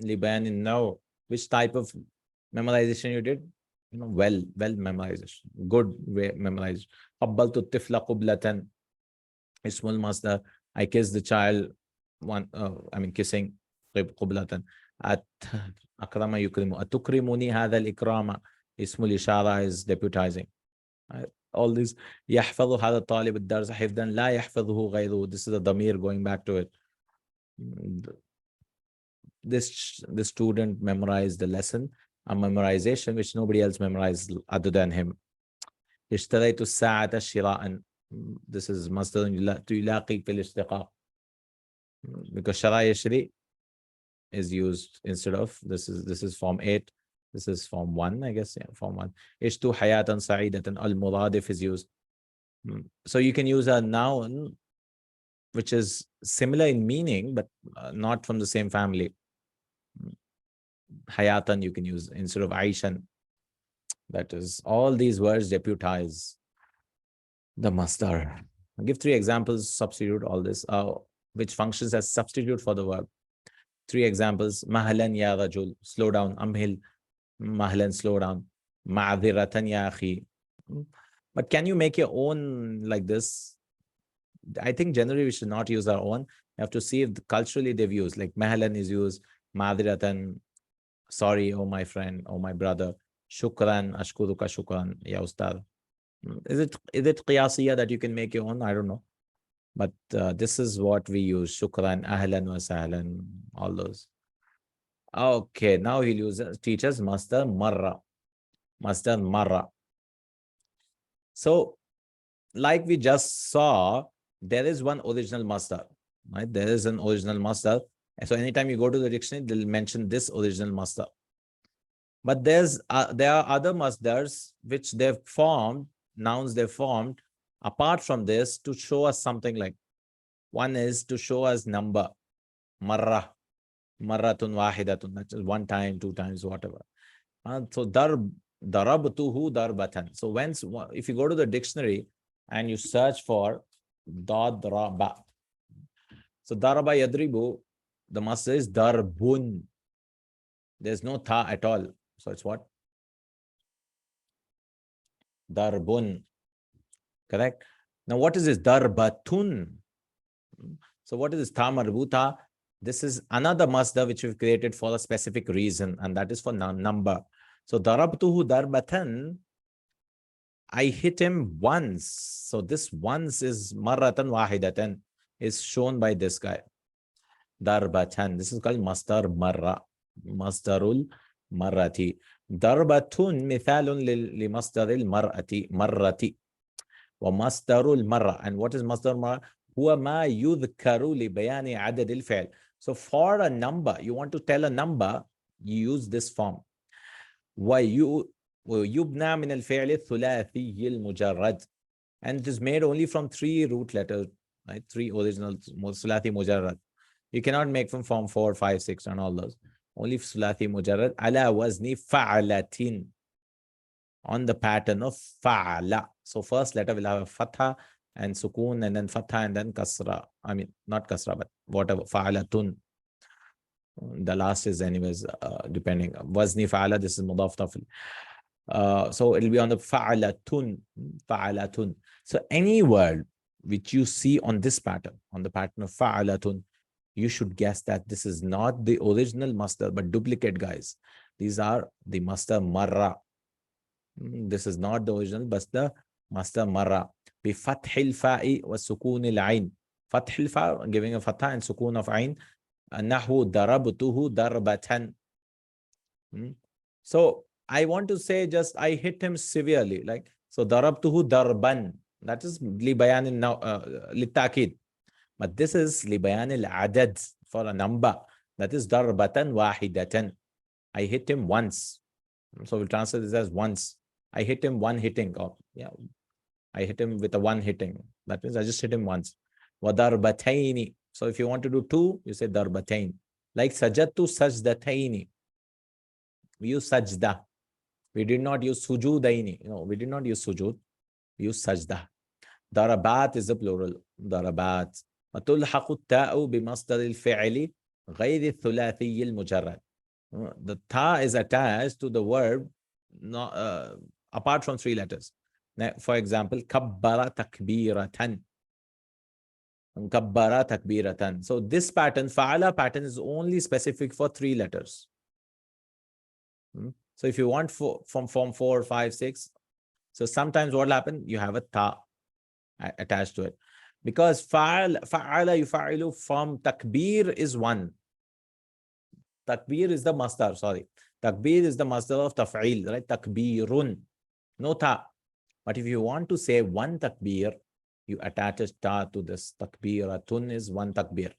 Libayan in now. Which type of memorization you did? You know, well memorization. Good way memorized. Qabbaltu tifla qublatan. Ismul masdar. I kissed the child. Kissing. Qublatan. At akrama yukrimu. Atukrimuni hadha al-ikrama. Ismul ishara is deputizing. All these يحفظ هذا الطالب الدرس حفظا لا يحفظه غيره. This is the damir going back to it. This student memorized the lesson, a memorization which nobody else memorized other than him. اشتريت الساعة شراء. This is masdar يلاقي في الاشتقاق, because shara yashri is used instead of this is form 8. This is form 1, I guess. Yeah, form 1. Ishtu hayatan sa'idatan. Al-muradif is used. So you can use a noun which is similar in meaning, but not from the same family. Hayatan you can use instead of Aishan. That is, all these words deputize the masdar. I'll give 3 examples, substitute all this, which functions as substitute for the verb. 3 examples. Mahalan ya rajul. Slow down. Amhil. Mahlan, slow down. Ma'adhiratan ya akhi. But can you make your own like this? I think generally we should not use our own. You have to see if culturally they've used. Like mahlan is used. Ma'adhiratan, sorry, oh my friend, oh my brother. Shukran, ashkuruka shukran, ya ustad. Is it qiyasiyya that you can make your own? I don't know. But this is what we use. Shukran, ahlan wa sahlan, all those. Okay, now he'll teach us Masdar Marrah. Masdar Marrah. So, like we just saw, there is one original Masdar. Right? There is an original Masdar. So anytime you go to the dictionary, they'll mention this original Masdar. But there are other Masdars which they've formed, nouns they've formed, apart from this to show us something like, one is to show us number, Marrah. Marratun wahidatun, that's just 1 time, 2 times, whatever. So darabtuhu darbatan. So if you go to the dictionary and you search for dadraba, so daraba yadribu, the masdar is darbun. There's no tha at all. So it's what? Darbun. Correct? Now what is this? Darbatun. So what is this tha marbuta? This is another masdar which we've created for a specific reason, and that is for number. So darabtuhu darbatan, I hit him once. So this once is marratan wahidatan, is shown by this guy. Darbatan. This is called masdar marra. Masdarul marrati. Darbatun mithalun li masdaril marrati. Marrati. Wa masdarul marra. And what is masdar marra? Huwa ma yudhkaru li bayani adad al fi'l. So for a number, you want to tell a number, you use this form. ويبنى من الفعل الثلاثي المجرد. And it is made only from 3 root letters, right? 3 original ثلاثي مجرد. You cannot make from form 4, 5, 6 and all those. Only Sulathi Mujarrad. Ala wazni fa'alatin. On the pattern of fa'ala. So first letter will have a fatha and sukoon and then fatha and then kasra. I mean, not kasra, but whatever. Fa'alatun. The last is anyways, depending. Wazni fa'ala, this is mudaf tafil. So it'll be on the fa'alatun. Fa'alatun. So any word which you see on this pattern, on the pattern of fa'alatun, you should guess that this is not the original masdar, but duplicate, guys. These are the masdar marra. This is not the original, but the masdar marra. Bi fathil fa'i wa sukoonil ayn. Fathil fa, giving a fatha and sukoon of ayn. Nahu darabtuhu darbatan. So I want to say just I hit him severely. Like, so darabtuhu darban. That is li bayan now, litakid. But this is li bayan al-adad, for a number. That is darbatan wahidatan. I hit him once. So we'll translate this as once. I hit him one hitting. Oh, yeah. I hit him with a one hitting. That means I just hit him once. Wa darbataini. So if you want to do two, you say darbatain. Like sajadtu sajdataini. We use sajdah. We did not use sujudaini. No, we did not use sujud. We use sajdah. Darabat is the plural. Darabat. وتلحق التاء بمصدر الفعل غير الثلاثي المجرد. The ta is attached to the verb apart from three letters. Now, for example, kabbara takbiratan. Kabbara takbiratan. So this pattern, fa'ala pattern, is only specific for three letters. So if you want from form 4, 5, 6, so sometimes what will happen? You have a ta attached to it. Because fa'ala yufa'ilu from takbir is one. Takbir is the masdar, sorry. Takbir is the masdar of taf'il, right? Takbirun. No ta. But if you want to say one takbir, you attach a ta to this. Takbiratun is one takbir.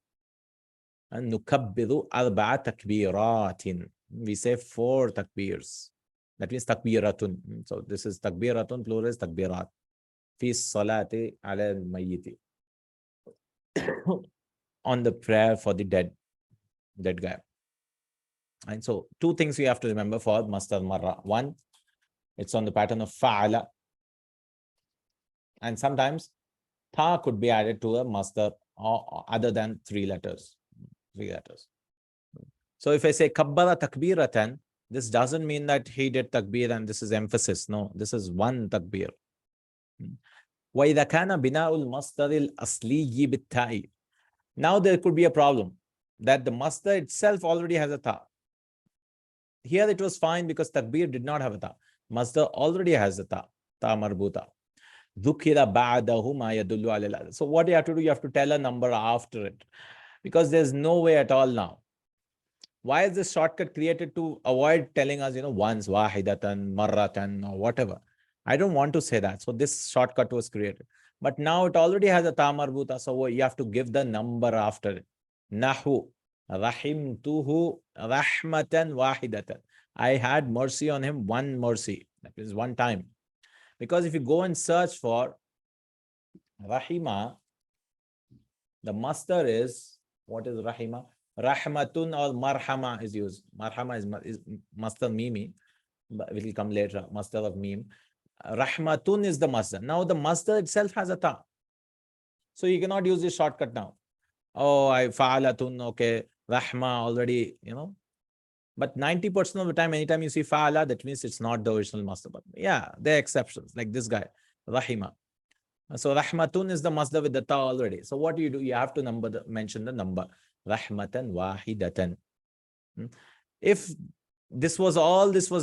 And nukabbiru arba'a takbiratin. We say 4 takbirs. That means takbiratun. So this is takbiratun, plural is takbirat. Fi salati ala al-mayyiti. On the prayer for the dead guy. And so 2 things we have to remember for masdar marra. 1, it's on the pattern of fa'ala. And sometimes ta could be added to a masdar other than 3 letters. 3 letters. So if I say kabbara takbiratan, this doesn't mean that he did takbir and this is emphasis. No, this is one takbir. وَإِذَا كَانَ بِنَاءُ الْمَصْدَرِ الْأَصْلِيِّ بِالتَّاءِ. Now there could be a problem that the masdar itself already has a ta. Here it was fine because takbir did not have a ta. Masdar already has a ta. Ta marbuta. ذُكِرَ بَعْدَهُ مَا يَدُلُّ عَلَى الْعَدَدِ. So what you have to do, you have to tell a number after it. Because there's no way at all now. Why is this shortcut created? To avoid telling us, once, wahidatan, marratan, or whatever. I don't want to say that. So this shortcut was created. But now it already has a ta marbuta. So you have to give the number after it. Nahu, rahimtuhu, rahmatan, wahidatan. I had mercy on him, one mercy. That is one time. Because if you go and search for rahima, the masdar is, what is rahima? Rahmatun or marhama is used. Marhama is masdar Meemy, but it will come later. Masdar of Meem. Rahmatun is the masdar. Now the masdar itself has a ta. So you cannot use this shortcut now. Oh, I fa'alatun, okay. Rahma already, But 90% of the time, anytime you see fa'ala, that means it's not the original masdar. But yeah, there are exceptions, like this guy, rahima. So rahmatun is the masdar with the ta already. So what do? You have to mention the number. Rahmatan wahidatan. If this was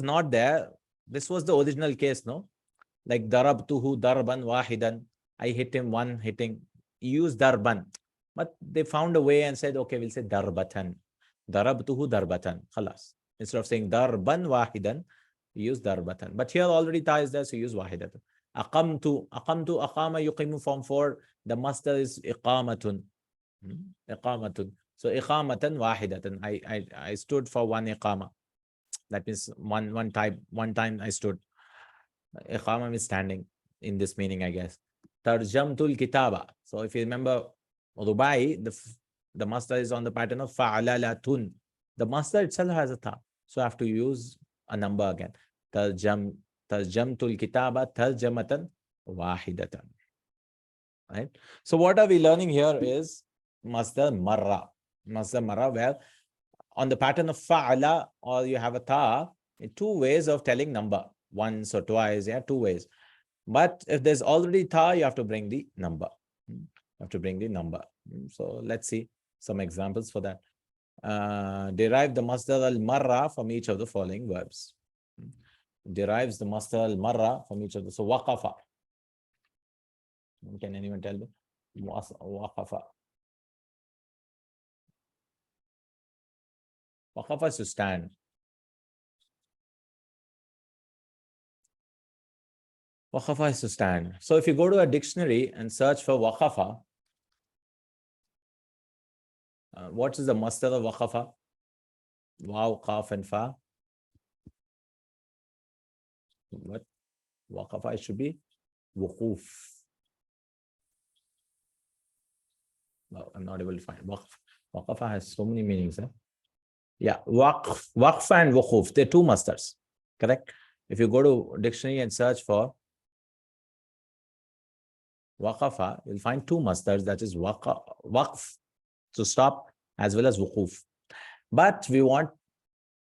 not there, this was the original case, no? Like darabtuhu darban wahidan. I hit him one hitting. Use darban. But they found a way and said, okay, we'll say darbatan. Darabtuhu darbatan. Khalas. Instead of saying darban wahidan, use darbatan. But here already ta is there, so use wahidatan. Aqamtu, aqama yuqimu form 4. The masdar is iqamatun. Iqamatun. So iqamatan wahidatan. I stood for one iqama. That means one time I stood. Iqama means standing in this meaning, I guess. Tarjamtul kitaba. So if you remember Rubai, The masdar is on the pattern of fa'alalatun. The masdar itself has a ta. So I have to use a number again. Tarjamtul kitaba tarjamatan wahidatan. Right? So what are we learning here is Masdar Marrah. Masdar Marrah, where on the pattern of fa'ala, or you have a ta, two ways of telling number. Once or twice, yeah, two ways. But if there's already ta, you have to bring the number. You have to bring the number. So let's see some examples for that. Derive the Masdar al-Marrah from each of the following verbs. Derives the Masdar al-Marrah from each of the, so waqafa. Can anyone tell me? Waqafa. Waqafa is to stand. Waqafa is to stand. So if you go to a dictionary and search for waqafa, what is the masdar of waqafa? Waw, qaf, and fa. What? Waqafa, it should be wuquf. No, I'm not able to find. Waqafa has so many meanings. Yeah, waqf and wuquf, they're two masdars. Correct? If you go to dictionary and search for waqafa, you'll find two masdars, that is waqf, to stop, as well as wuquf. But we want,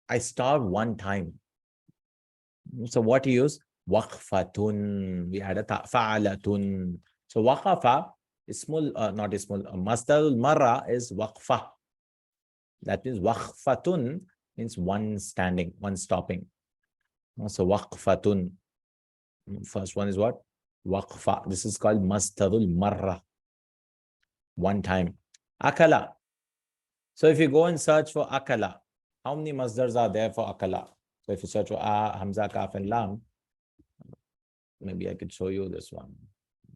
I stop one time. So what you use? Waqfatun. We had a fa'alatun. So waqafa, ismul, not ismul, masdar al-marra is waqfa. That means waqfatun means one standing, one stopping. So waqfatun. First one is what? Waqfa. This is called masdarul marra. One time. Akala. So if you go and search for akala, how many masdars are there for akala? So if you search for hamza, kaf, and lam, maybe I could show you this one.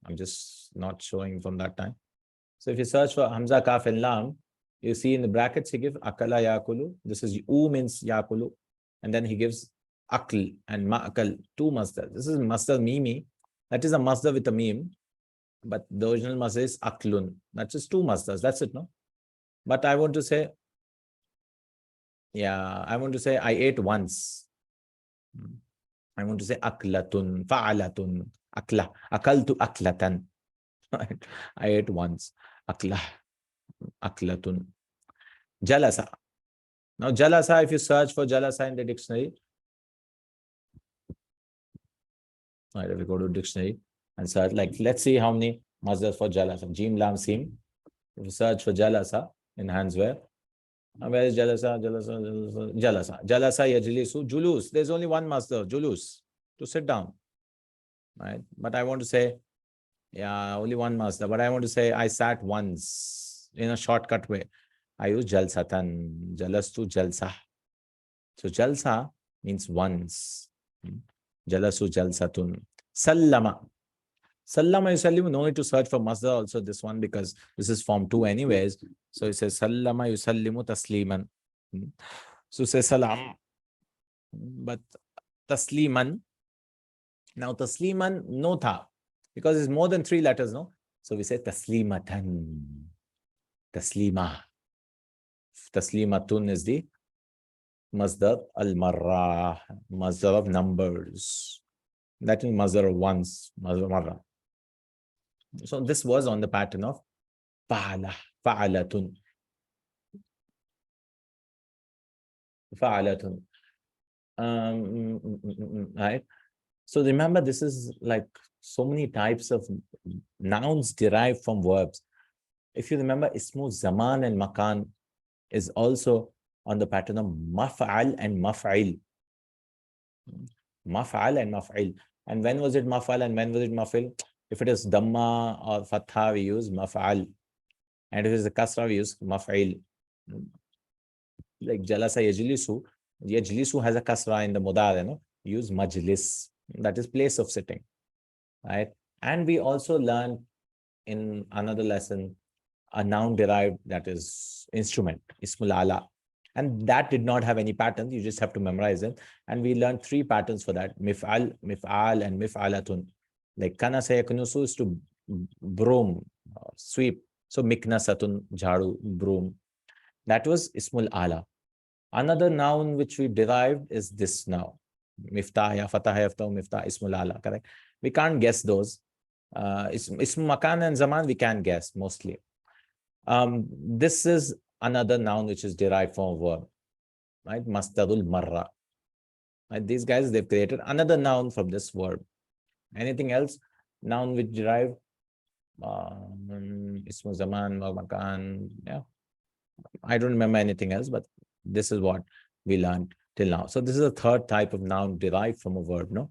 I'm just not showing from that time. So if you search for hamza, kaf, and lam, you see in the brackets he gives akala yakulu. This is u means yakulu, and then he gives akl and ma'akal, two masdar. This is masdar Meemy. That is a masdar with a meme, but the original masdar is aklun. That's just two masdars. That's it, no? But I want to say, yeah, I want to say I ate once. I want to say aklatun, fa'alatun, akla, akaltu aklatan. I ate once. Akla, aklatun. Jalasa. Now jalasa, if you search for jalasa in the dictionary, right, if you go to dictionary and search, like, let's see how many masdars for jalasa. Jim, lam, sim. If you search for jalasa in handswear, where is jalasa? Jalasa. Jalasa yajlisu. Julus. There's only one masdar, julus, to sit down. Right? But I want to say, yeah, only one masdar. But I want to say I sat once in a shortcut way. I use jalsatan. Jalastu jalsa. So jalsa means once. Jalasu jalsatun. Sallama. Sallama yusallimu, no need to search for masdar also this one, because this is form 2 anyways. So it says sallama yusallimu tasliman. So say salam. But tasliman. Now tasliman, no tha, because it's more than 3 letters, no? So we say taslimatan. Taslima. Taslimatun is the masdar al-marrah, masdar of numbers. That is masdar of ones, masdar marrah. So this was on the pattern of fa'ala, fa'alatun. Fa'alatun. Right? So remember, this is like so many types of nouns derived from verbs. If you remember, ismu zaman and makan is also on the pattern of maf'al and maf'il. Maf'al and maf'il. And when was it maf'al and when was it maf'il? If it is dhamma or fatha, we use maf'al. And if it is a kasra, we use maf'il. Like jalasa yajlisu. Yajlisu has a kasra in the mudar, you know? Use majlis. That is place of sitting. Right? And we also learned in another lesson a noun derived, that is instrument, ismul ala. And that did not have any patterns. You just have to memorize it. And we learned 3 patterns for that. Mif'al, mif'al, and mif'alatun. Like kana sayaknusu is to broom, sweep. So miknasatun, jharu, broom. That was ismul ala. Another noun which we derived is this now. Miftah, ya fatah, yaftah, miftah, ismul ala, correct? We can't guess those. Ism makan and zaman, we can guess mostly. This is another noun which is derived from a verb, right? Masdarul marrah. Right? These guys, they've created another noun from this verb. Anything else? Noun which derived ismu zaman, makan, yeah. I don't remember anything else, but this is what we learned till now. So this is a third type of noun derived from a verb, no?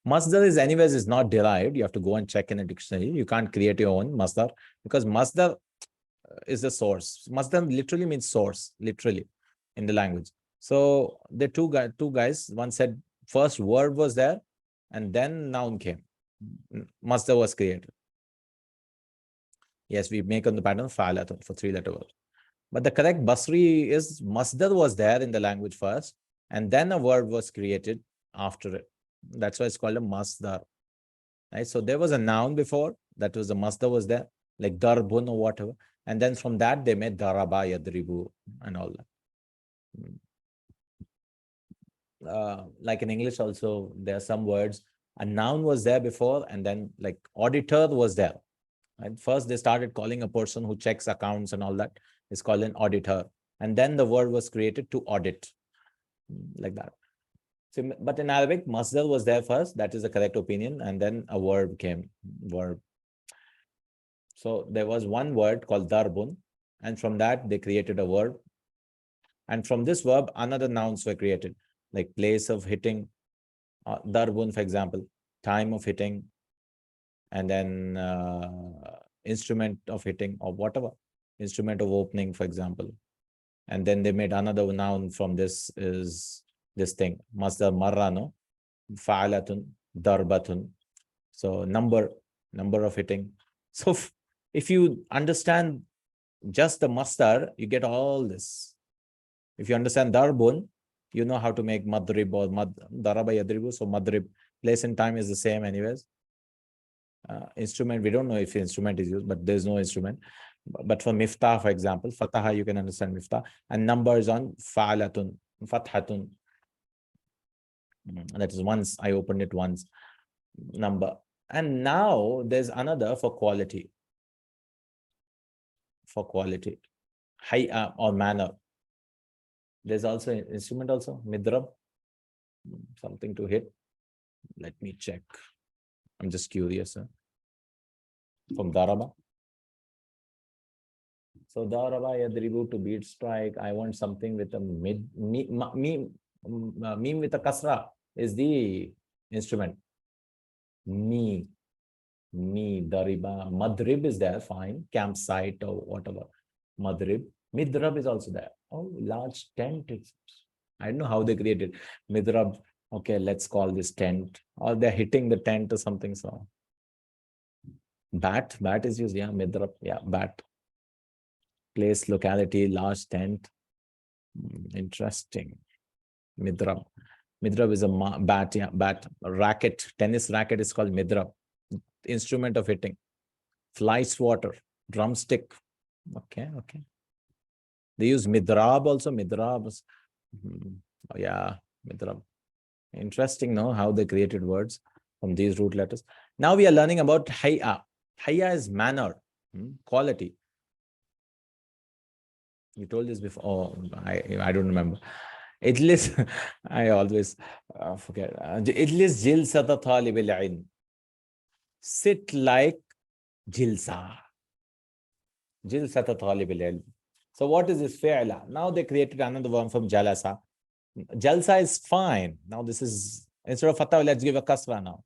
Masdar is anyways is not derived. You have to go and check in a dictionary. You can't create your own masdar because masdar is the source. Masdar literally means source, literally, in the language. So the two guys, one said first verb was there and then noun came. Masdar was created. Yes, we make on the pattern fa'alatun for 3-letter words. But the correct Basri is masdar was there in the language first, and then a verb was created after it. That's why it's called a masdar. Right? So there was a noun before, that was the masdar was there, like darbun or whatever. And then from that, they made daraba, yadribu, and all that. Like in English also, there are some words, a noun was there before, and then like auditor was there. Right? First, they started calling a person who checks accounts and all that. It's called an auditor. And then the word was created to audit, like that. So, but in Arabic, masdar was there first. That is the correct opinion. And then a verb came, verb. So there was one word called darbun. And from that, they created a verb. And from this verb, another nouns were created, like place of hitting, darbun, for example, time of hitting, and then instrument of hitting or whatever, instrument of opening, for example. And then they made another noun from this is this thing, masdar marrah, no? Fa'alatun, darbatun. So number of hitting. So if you understand just the masdar, you get all this. If you understand darbun, you know how to make madrib or daraba yadribu. So madrib, place and time is the same anyways. Instrument, we don't know if instrument is used, but there's no instrument. But for miftah, for example, fataha, you can understand miftah. And numbers on fa'alatun, fathatun. That is once, I opened it once, number. And now there's another for quality. For quality. Hay'a or manner. There's also an instrument also, midrab, something to hit. Let me check. I'm just curious. From daraba. So daraba yadribu, to beat, strike. I want something with a meme with a kasra is the instrument. Me, dariba. Madrib is there, fine. Campsite or whatever. Madrib. Midrab is also there. Oh, large tent. I don't know how they created midrab. Okay, let's call this tent. Or they're hitting the tent or something. So bat is used. Yeah, midrab. Yeah, bat. Place, locality, large tent. Interesting. Midrab. Midrab is a bat. Yeah, bat. Racket. Tennis racket is called midrab. Instrument of hitting. Fly swatter. Drumstick. Okay. They use midrab also. Midrab. Oh, yeah, midrab. Interesting, no? How they created words from these root letters. Now we are learning about hay'a. Hay'a is manner, quality. You told this before. Oh, I don't remember. Ijlis, I always forget. Ijlis jilsata talib al-ilm. Sit like jilsa. Jilsata talib al-ilm. So what is this fi'la? Now they created another one from jalasa. Jalsa is fine. Now this is, instead of fatah, let's give a kasra now.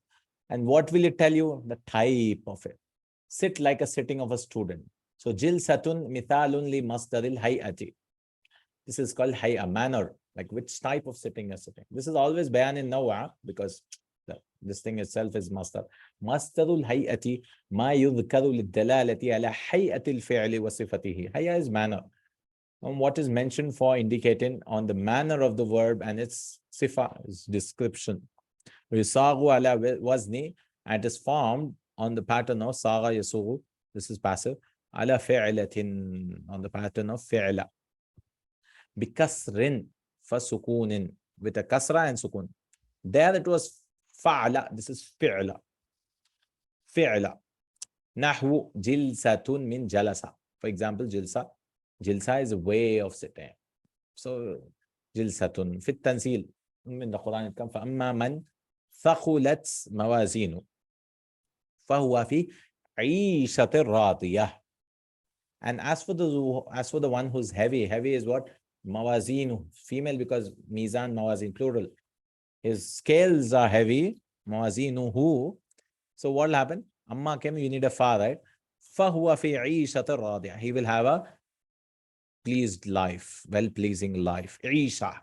And what will it tell you? The type of it. Sit like a sitting of a student. So jilsatun mithalun li masdaril hay'ati. This is called hay'a, manner, like which type of sitting you're sitting. This is always bayan in nawa because this thing itself is masdar. Masdarul hay'ati ma yudhkaru lidalalati ala hay'atil fi'li wa sifatihi. Hay'a is manner. And what is mentioned for indicating on the manner of the verb and its sifa, its description. Yusagu ala wazni, and it is formed on the pattern of saga yasugu. This is passive. على فعلة, on the pattern of فعل. بكسر فسكون, with a kasra and sukun. There it was فعل, this is فعل. فعل. نحو جلسة من جلسة. For example, جلسة. جلسة is a way of sitting. So جلسة. في التنزيل من القرآن الكريم فأما من ثقلت موازينه فهو في عيشة راضية. And as for the one who's heavy is what? Mawazin, female, because mizan, mawazin, plural. His scales are heavy. Mawazinuhu. So what will happen? Amma came, you need a fa, right? فهو في عيشة راضية. He will have a pleased life, well-pleasing life. عيشة.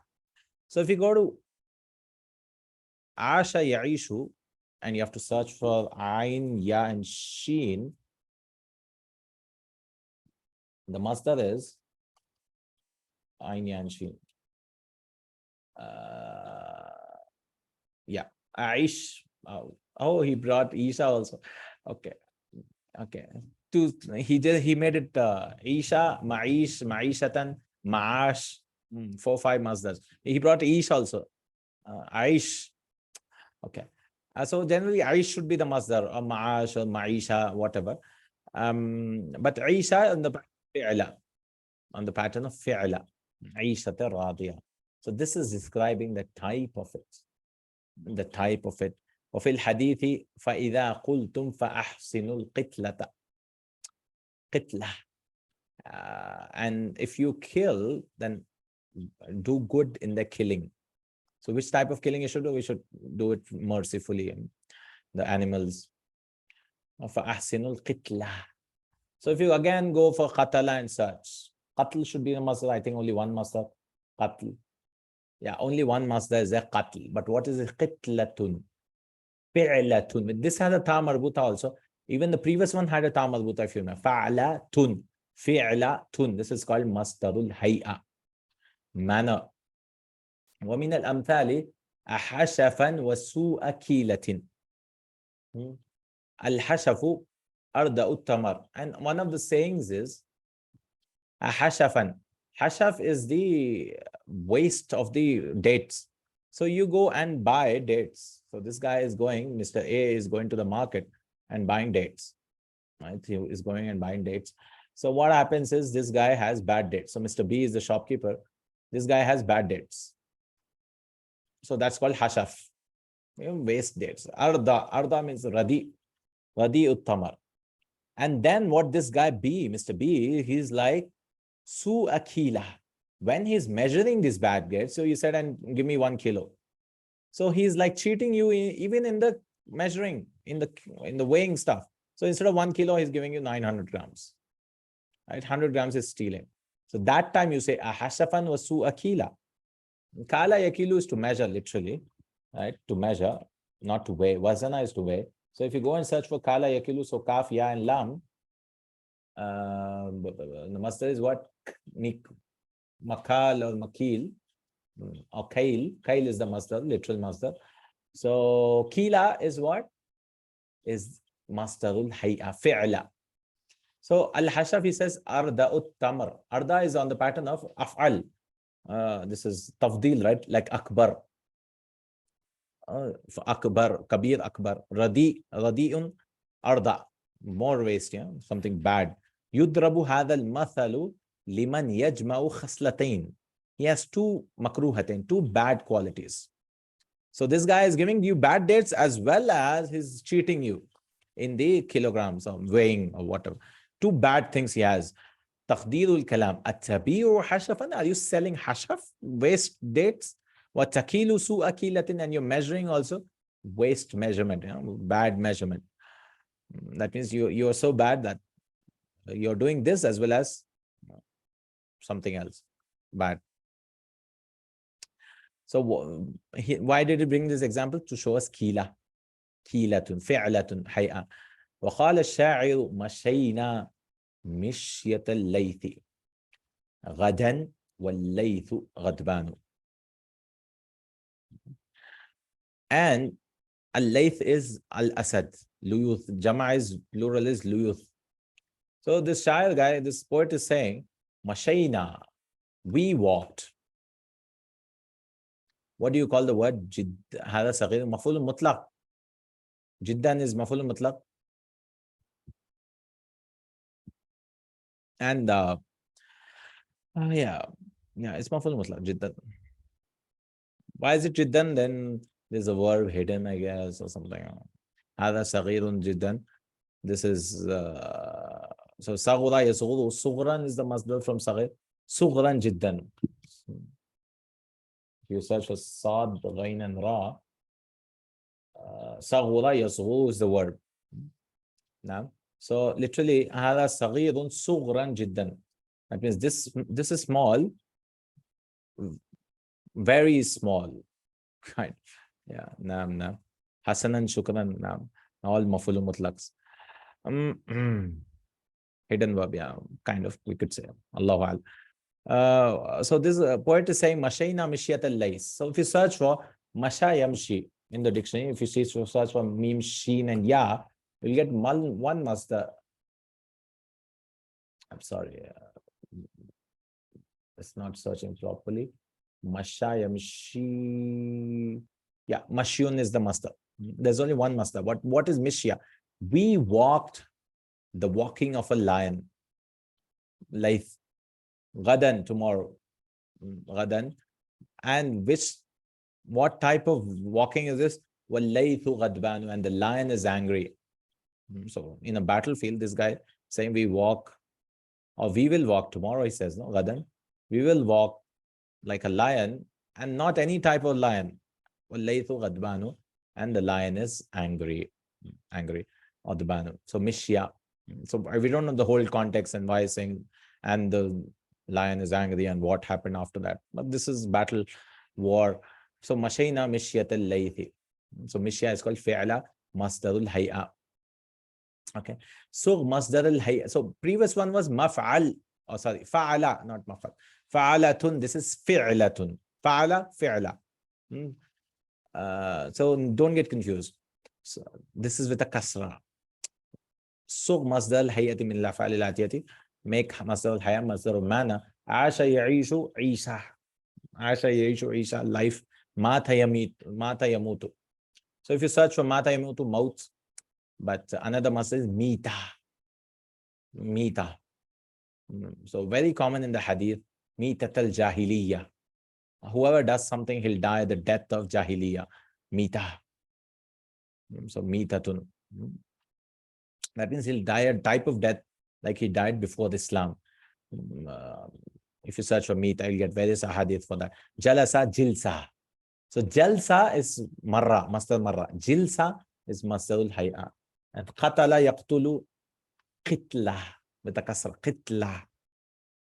So if you go to عاش يعيش, and you have to search for ayn, ya, and sheen, the masdar is ayn, ya, and sheen. Yeah, Aish. Oh, he brought Isha also. Okay. He made it Isha, Ma'ish, Ma'ishatan, Ma'ash, 4-5 masdars. He brought Ish also. Aish. Okay. So generally Aish should be the masdar, or Ma'ash, or Ma'isha, whatever. But Isha on the pattern of fi'la. Aisha radiya. So this is describing the type of it. The type of it. وفي الحديث فإذا قلتم فأحسنوا القتلة. قتلة. And if you kill, then do good in the killing. So which type of killing you should do? We should do it mercifully. The animals. فأحسنوا القتلة. So if you again go for qatala and such, qatl should be a masdar. I think only one masdar. Qatl. Yeah, only one masdar is a qatl. But what is it? Qitlatun. Fi'latun. This has a ta marbuta also. Even the previous one had a ta marbuta, if you remember. Fa'latun. Fi'latun. This is called masdarul hay'a. Manner. ومن الأمثال أحشفا وسوء كيلة. الحشف أردأ التمر. And one of the sayings is Hashafan. Hashaf is the waste of the dates. So you go and buy dates. So this guy is going, Mr. A is going to the market and buying dates. Right? He is going and buying dates. So what happens is this guy has bad dates. So Mr. B is the shopkeeper. This guy has bad dates. So that's called Hashaf. Waste dates. Arda means Radi. Radi Uttamar. And then what this guy B, Mr. B, he's like, Su Akila. When he's measuring this bad dates, so you said, and give me 1 kilo. So he's like cheating you even in the measuring, in the weighing stuff. So instead of 1 kilo, he's giving you 900 grams. Right? 100 grams is stealing. So that time you say, Ahashafan wa su akila. Kala yakilu is to measure, literally, right? To measure, not to weigh. Wazana is to weigh. So if you go and search for kala yakilu, so kaf, ya, and lam, the masdar is what? Makal or makil, or kail. Kail is the masdar, literal masdar. So kila is what? Is masdarul hay'a, fi'la. So al-hashaf, he says, arda'ut tamar. Arda is on the pattern of af'al. This is tafdil, right? Like akbar. Akbar, kabir, akbar. Radi'un, arda. More waste, yeah? Something bad. Yudrabu hadha al-mathalu liman yajma'u khaslatayn. He has 2 makruhatain, 2 bad qualities. So this guy is giving you bad dates as well as he's cheating you in the kilograms or weighing or whatever. 2 bad things he has. Taqdeerul kalam. At-tabi'u hashafan. Are you selling hashaf? Waste dates? Wa takilu su'akilatin. And you're measuring also waste measurement, bad measurement. That means you're so bad that you're doing this as well as something else bad. So why did he bring this example? To show us kila. Kilatun, fi'latun, hay'a. وقال الشاعر مشينا مشية الليث غدا والليث غدبان. And al-layth is al-asad. Luyuth. Jama is plural is luyuth. So this shair guy, this poet is saying, Mashayna, we walked. What do you call the word? Jidd, hada saghir, maful mutlaq. Jiddan is maful mutlaq. And yeah, it's maful mutlaq, jiddan. Why is it jiddan? Then there's a verb hidden, I guess, or something. Hada saghirun jiddan. This is so saghura yasghuru. Sughran is the masdar from saghir. Sughran jiddan. If you search for sad, ghain, and ra, saghura yasghuru is the verb. Now, so literally, hada saghirun sughran jiddan. That means this is small, very small. Right? Yeah. Naam. Hasanan shukran. Naam. All mafulu mutlaqs. Hidden verb, yeah, kind of, we could say. Allahu Al. So this poet is saying, Mashayna mishyat al-lays. So if you search for Masha Yamshi in the dictionary, if you search for Mim, Sheen, and Ya, you'll get one masdar. I'm sorry. It's not searching properly. Masha Yamshi. Yeah, Mashyun is the masdar. There's only one masdar. What is Mishya? We walked the walking of a lion. Layth. Gadan, tomorrow. Gadan. And what type of walking is this? وَاللَّيْثُ غَدْبَانُ, and the lion is angry. So in a battlefield, this guy saying we walk, or we will walk tomorrow, he says, no, Gadan. We will walk like a lion, and not any type of lion. وَاللَّيْثُ غَدْبَانُ, and the lion is angry. Or the banu. So Mishya. So we don't know the whole context and why he's saying, and the lion is angry and what happened after that. But this is battle, war. So Mashayna Mishyat al-Laythi. So Mishya is called Fi'la Masdarul Hay'a. Okay. So Masdar al-Hay'a. So previous one was Maf'al. Oh, sorry. Fa'ala, not Maf'al. Fa'alatun. This is Fi'latun. Fa'ala, Fi'la. So don't get confused. So this is with a kasra. Sugh masdar al-hayati min al-af'al al-atiyati. Make masdar al-haya masdar al-mana. Asha ya'ishu isha. Asha ya'ishu isha, life. Mata yamutu. So if you search for mata yamutu, maut. But another masdar is mita. So very common in the hadith. Mitat al-jahiliya. Whoever does something, he'll die the death of jahiliya. Mita. So mitatun. That means he'll die a type of death like he died before Islam. If you search for mita, you'll get various hadith for that. Jalasa, jilsa. So jalsa is marra, masdar marra. Jilsa is masdarul hay'a. And qatala yaqtulu qitla with a kasra. Qitla.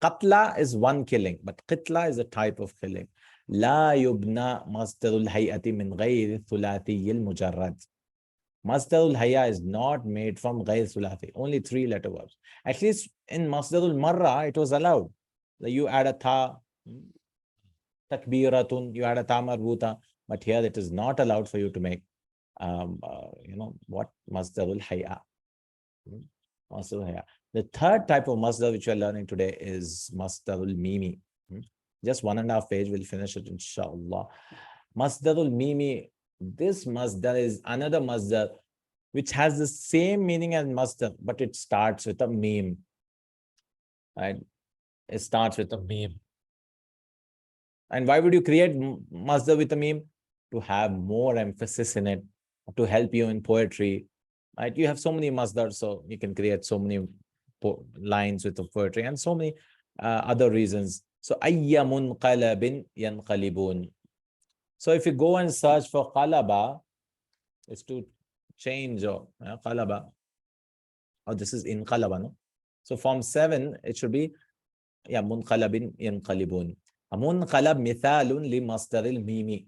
Qatla is one killing, but qitla is a type of killing. La yubna masdarul hay'ati min ghayri thulathi al-mujarrad. Masdarul hayya is not made from ghayr thulathi, only 3-letter verbs. At least in masdarul marra, it was allowed. Like you add a tha, takbiratun, you add a tha marbuta, but here it is not allowed for you to make, what? Masdarul hayya. Masdarul hayya. The third type of masdar which we are learning today is masdarul mimi. Just 1.5 page, we'll finish it inshallah. Masdarul mimi. This masdar is another masdar which has the same meaning as masdar, but it starts with a meme. Right? It starts with a meme. And why would you create masdar with a meme? To have more emphasis in it, to help you in poetry. Right? You have so many masdars, so you can create so many lines with the poetry and so many other reasons. So ayya munqalabin yanqalibun. So if you go and search for qalaba, it's to change or qalaba. Oh, this is inqalaba, no? So form 7, it should be munqalabin yanqalibun. Munqalab mithalun li masdaril mimi.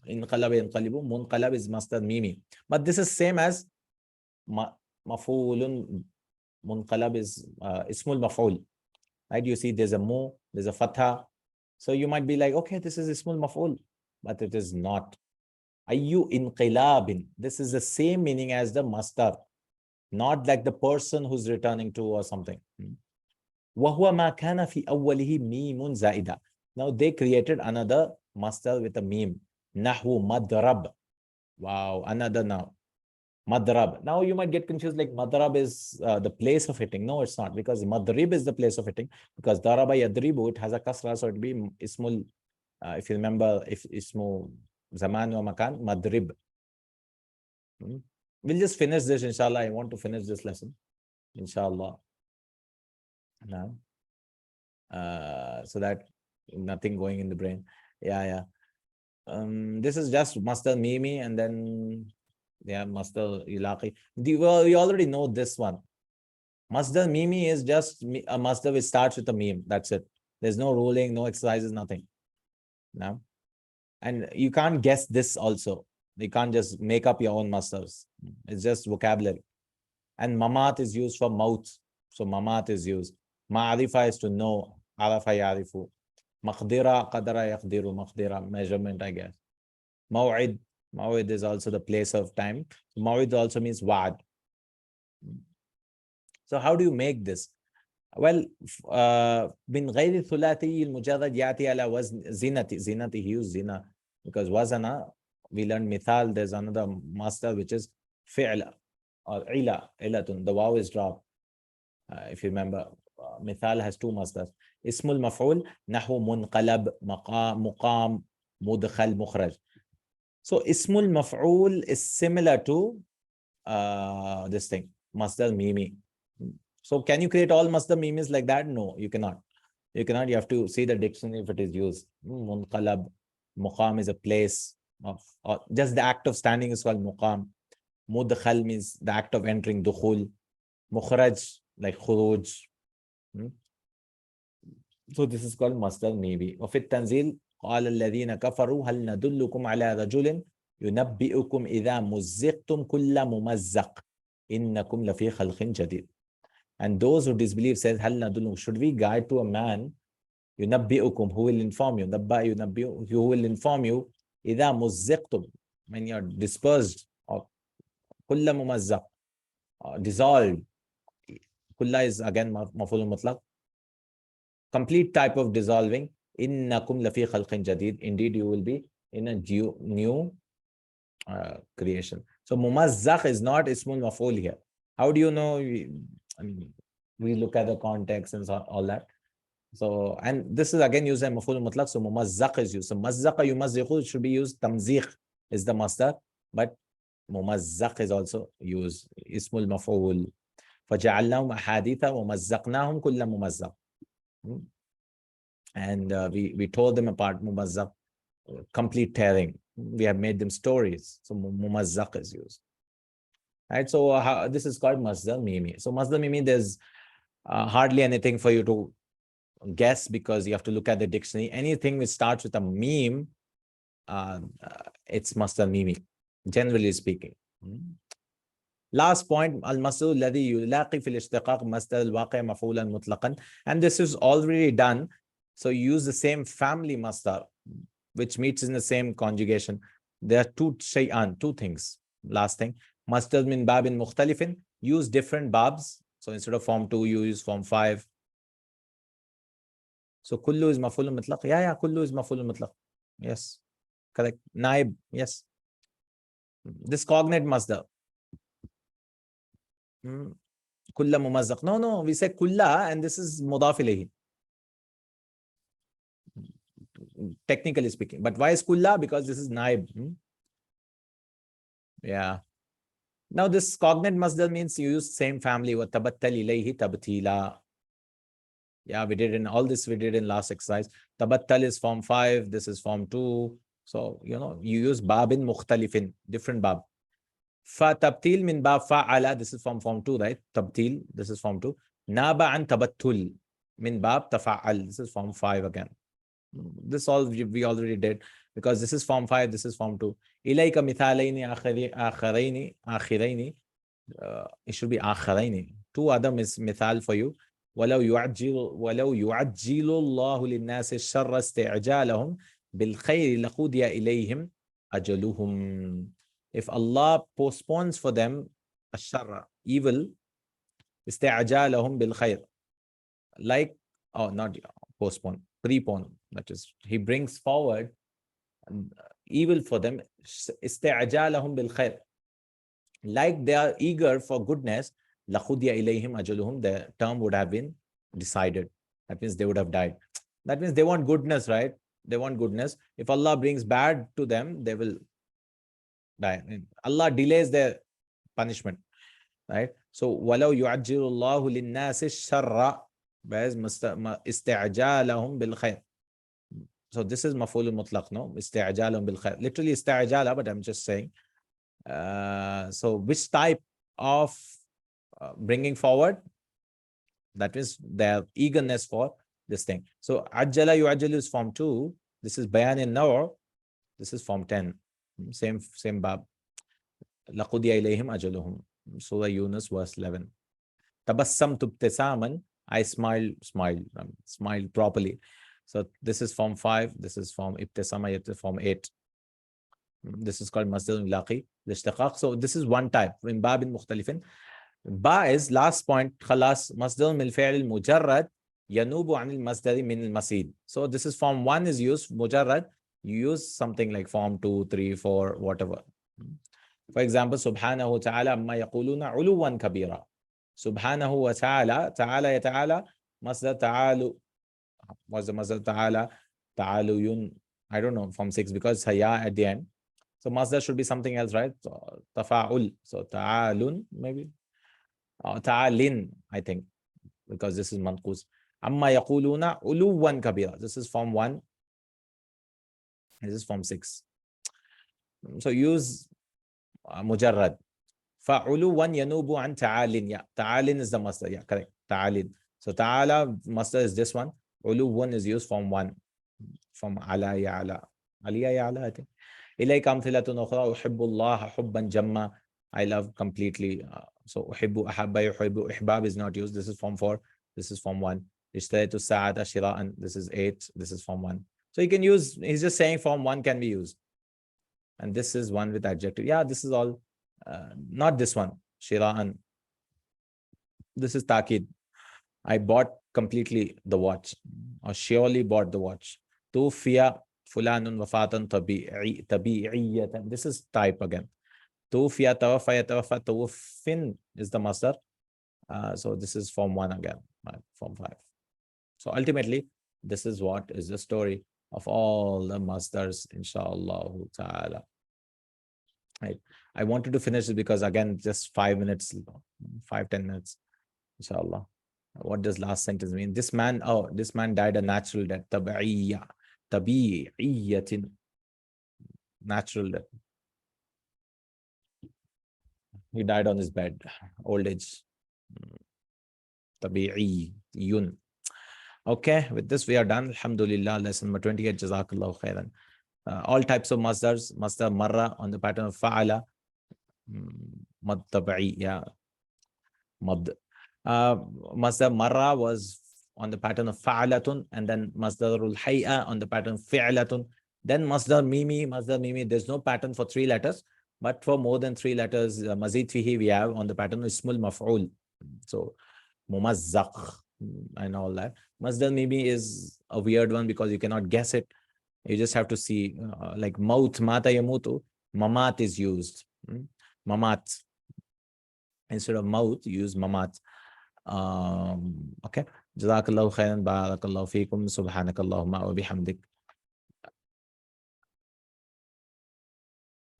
Inqalab yanqalibun. Munqalab is masdar mimi. But this is same as mafulun. Munqalab is ismul maf'ul. Right? You see there's a mu, there's a fatha. So you might be like, okay, this is ismul maf'ul. But it is not. Ayyu inqilabin. This is the same meaning as the masdar. not like the person who's returning to or something. وَهُوَ مَا كَانَ فِي أَوَّلِهِ مِيمٌ زَائِدًا. Now they created another masdar with a meme. نَحْوُ مَدْرَب. Wow, another now. Madrab. Now you might get confused, like madrab is the place of hitting. No, it's not, because madrib is the place of hitting, because daraba yadribu, it has a kasra, so it'd be ismul, if you remember, if ismu zaman wa makan, madrib. We'll just finish this, inshallah. I want to finish this lesson, inshallah. Now, so that nothing going in the brain. Yeah. This is just Masdar Meemy, and then Masdar Ilaqi. We already know this one. Masdar Meemy is just a masdar which starts with a meme. That's it. There's no ruling, no exercises, nothing. No? And you can't guess this also. You can't just make up your own masdars. It's just vocabulary. And mamat is used for mouth. So mamat is used. Ma'arifa is to know. Arafa yarifu. Maqdira, qadara yaqdiru. Maqdira, measurement, I guess. Maw'id. Maw'id is also the place of time. Maw'id also means wa'ad. So how do you make this? Well, bin ghayri thulati al-mujarrad yati ala wazn zinati. Zinati, he used zina. Because wazana, we learned mithal, there's another masdar which is fi'la or ila, ilatun. The waw is dropped. If you remember, mithal has two masdars. Ismul maf'ul, nahu munqalab, muqam, mudkhal, mukhraj. So ismul maf'ul is similar to this thing, masdar mimi. So can you create all masdar mimis like that? No, you cannot. You cannot. You have to see the dictionary if it is used. Munqalab, muqam is a place of, just the act of standing is called muqam. Mudkhal means the act of entering, dukhul. Mukhraj, like khuruj. So this is called masdar maybe. وفي التنزيل قال الذين كفروا هل ندلكم على رجل ينبئكم إذا مزقتم كل ممزق إنكم لفي خلق جديد. And those who disbelieve says هل ندلكم, should we guide to a man ينبئكم, who will inform you, who will inform you إذا مزقتم, when you are dispersed, or كل ممزق, dissolved. كل is again mafulu mutlaq, complete type of dissolving. إنكم لفي خلق جديد, indeed you will be in a new creation. So mumazzaq is not ismul maf'ul here. How do you know? We look at the context and all that. So, and this is again used as maf'ul mutlaq. So mumazzaq is used. So mazzaqa yumazziqu should be used. Tamziq is the masdar, but mumazzaq is also used. Ismul maf'ul. فجعلناهم أحاديث ومزقناهم كل ممزق. And we tore them apart. Mumazzaq, complete tearing. We have made them stories. So mumazzaq is used. Right. So this is called masdar mimi. So masdar mimi, there's hardly anything for you to guess, because you have to look at the dictionary. Anything which starts with a meme, it's masdar mimi, generally speaking. Last point, al-masdar alladhi yulaqi fil ishtiqaq masdar al-waqi' maf'ulan mutlaqan. And this is already done. So you use the same family masdar, which meets in the same conjugation. There are two things. Last thing, masdar min babin mukhtalifin, use different babs. So instead of form 2, you use form 5. So kullu is maf'ulun mutlaq. Yeah, kullu is maf'ulun mutlaq. Yes, correct. Naib, yes. This cognate masdar. Kulla mumazzaq. No, we say kulla, and this is mudaf ilayhi, technically speaking. But why is kulla? Because this is naib. Yeah. Now this cognate masdar means you use same family. Wa tabattal ilayhi tabtila. Yeah, we did in last exercise. Tabattal is form 5. This is form 2. So, you use babin mukhtalifin, different bab. Fa tabtil min bab fa'ala, this is from form 2, right? Tabtil, this is form 2. Naba an tabattul min bab tafa'al, this is form 5 again. This all we already did, because this is form 5, this is form 2. Ilayka mithalaini akhiraini. It should be akhiraini. 2 other mithal for you. ولو يعجل الله للناس الشر استعجالهم بالخير لقضي إليهم أجلهم. If Allah postpones for them الشر, evil. استعجالهم بالخير. Like, oh, not postpone, prepone. That is, he brings forward evil for them. استعجالهم بالخير. Like they are eager for goodness. لَقُضِيَ إِلَيْهِمْ أَجَلُهُم. The term would have been decided. That means they would have died. That means they want goodness, right? They want goodness. If Allah brings bad to them, they will die. Allah delays their punishment, right? So وَلَوْ يُعَجِّلُ اللَّهُ لِلنَّاسِ الشَّرَّ whereas استعجالهم بالخير. So this is mafulu mutlaq, no? استعجالهم بالخير. Literally استعجال, but I'm just saying. So which type of bringing forward? That means their eagerness for this thing. So ajjala yu'ajjalu is form 2. This is bayan in naw. This is form 10. Same bab. Laqudiya ilayhim ajaluhum. Surah Yunus verse 11. Tabassamtu ibtisaman. I smiled properly. So this is form 5. This is form ibtisama, form 8. This is called Masdar Laqi. So this is one type. In babin mukhtalifin. Ba is last point. Khalas Masdar min fi'l mujarrad yanubu anil masdari min al masid. So this is form 1 is used mujarrad. You use something like form 2, 3, 4, whatever. For example, subhanahu wa ta'ala amma yaquluna uluwan kabira. Subhanahu wa ta'ala, ta'ala ya ta'ala, masdar ta'alu. What's the masdar ta'ala? Ta'aluyun. I don't know, form 6 because haya at the end. So masdar should be something else, right? So, tafa'ul. So ta'alun maybe. Ta'alin, I think, because this is manqus. Amma yaquluna uluwan kabira. This is form 1. This is form 6. So use mujarrad. Fa'uluwan yanubu an ta'alin. Yeah, ta'alin is the masdar. Yeah, correct. Ta'alin. So ta'ala masdar is this one. Uluwan is used form 1. From ala ya'ala. Aliya ya'ala, I think. إليك أمثلة أخرى أحب الله حبا جما. I love completely. So أحب أحب يحب إحباب is not used. This is form 4. This is form 1. اشتريت الساعة شراء. This is 8. This is form 1. So you can use, he's just saying form 1 can be used. And this is one with adjective. Yeah, this is all, not this one. Shira'an. This is Taqid. I bought completely the watch, or surely bought the watch. Tufiya fulanun wafatan tabi'iyatan. This is type again. Tufiya tawafaya tawafa tawfin is the masdar. So this is form 1 again, right? Form 5. So ultimately, this is what is the story of all the masdars, inshallah ta'ala. Right. I wanted to finish it because again, just 5 minutes, 5-10 minutes, inshallah. What does last sentence mean? This man died a natural death. Tabi'iyatin. Natural death. He died on his bed, old age. Tabi'iyun. Okay, with this we are done. Alhamdulillah, lesson number 28. Jazakallahu khairan. All types of masdars. Masdar marrah on the pattern of fa'ala. Mad tabi'i, yeah. Mad. Masdar marrah was on the pattern of fa'alatun, and then masdarul hay'a on the pattern of fi'latun. Then masdar mimi, there's no pattern for 3 letters, but for more than 3 letters, mazid fihi we have on the pattern of ismul maf'ul. So mumazzaq and all that. Masdar mimi is a weird one because you cannot guess it. You just have to see, like maut, mata yamutu, mamat is used. Mamat. Instead of maut, use mamat. Okay. Jazakallahu khairan, barakallahu feekum, subhanakallahumma wa bihamdik.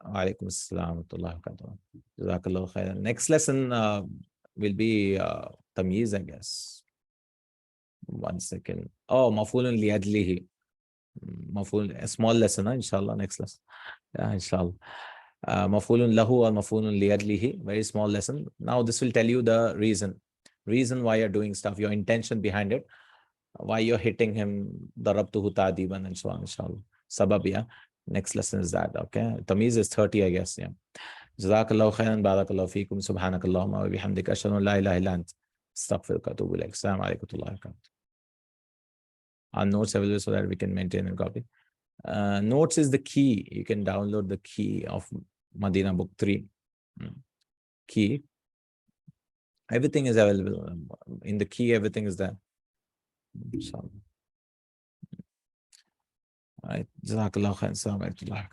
Wa alaikum assalam wa rahmatullahi wa barakatuh. Jazakallahu khairan. Next lesson will be tamyiz, I guess. 1 second. Oh, mafulun liadlihi. Maful, a small lesson, inshallah, next lesson. Yeah, inshallah. Mafulun lahu or mafulun liadlihi, very small lesson. Now this will tell you the reason why you're doing stuff, your intention behind it, why you're hitting him, darabtuhu ta'diban, and so on, inshallah. Sabab, yeah. Next lesson is that, okay? Tamiz is 30, I guess, yeah. Jazakallahu khairan, barakallahu feekum, subhanakallahumma wa bihamdika, ashhadu an la ilaha illa ant, astaghfiruka wa atubu ilaik. Assalamu alaikum wa rahmatullahi wa barakatuh. Our notes available so that we can maintain and copy. Notes is the key. You can download the key of Madina book 3. Key. Everything is available in the key. Everything is there. So, all right. Jazakallahu Khair. Assalamu alaikum.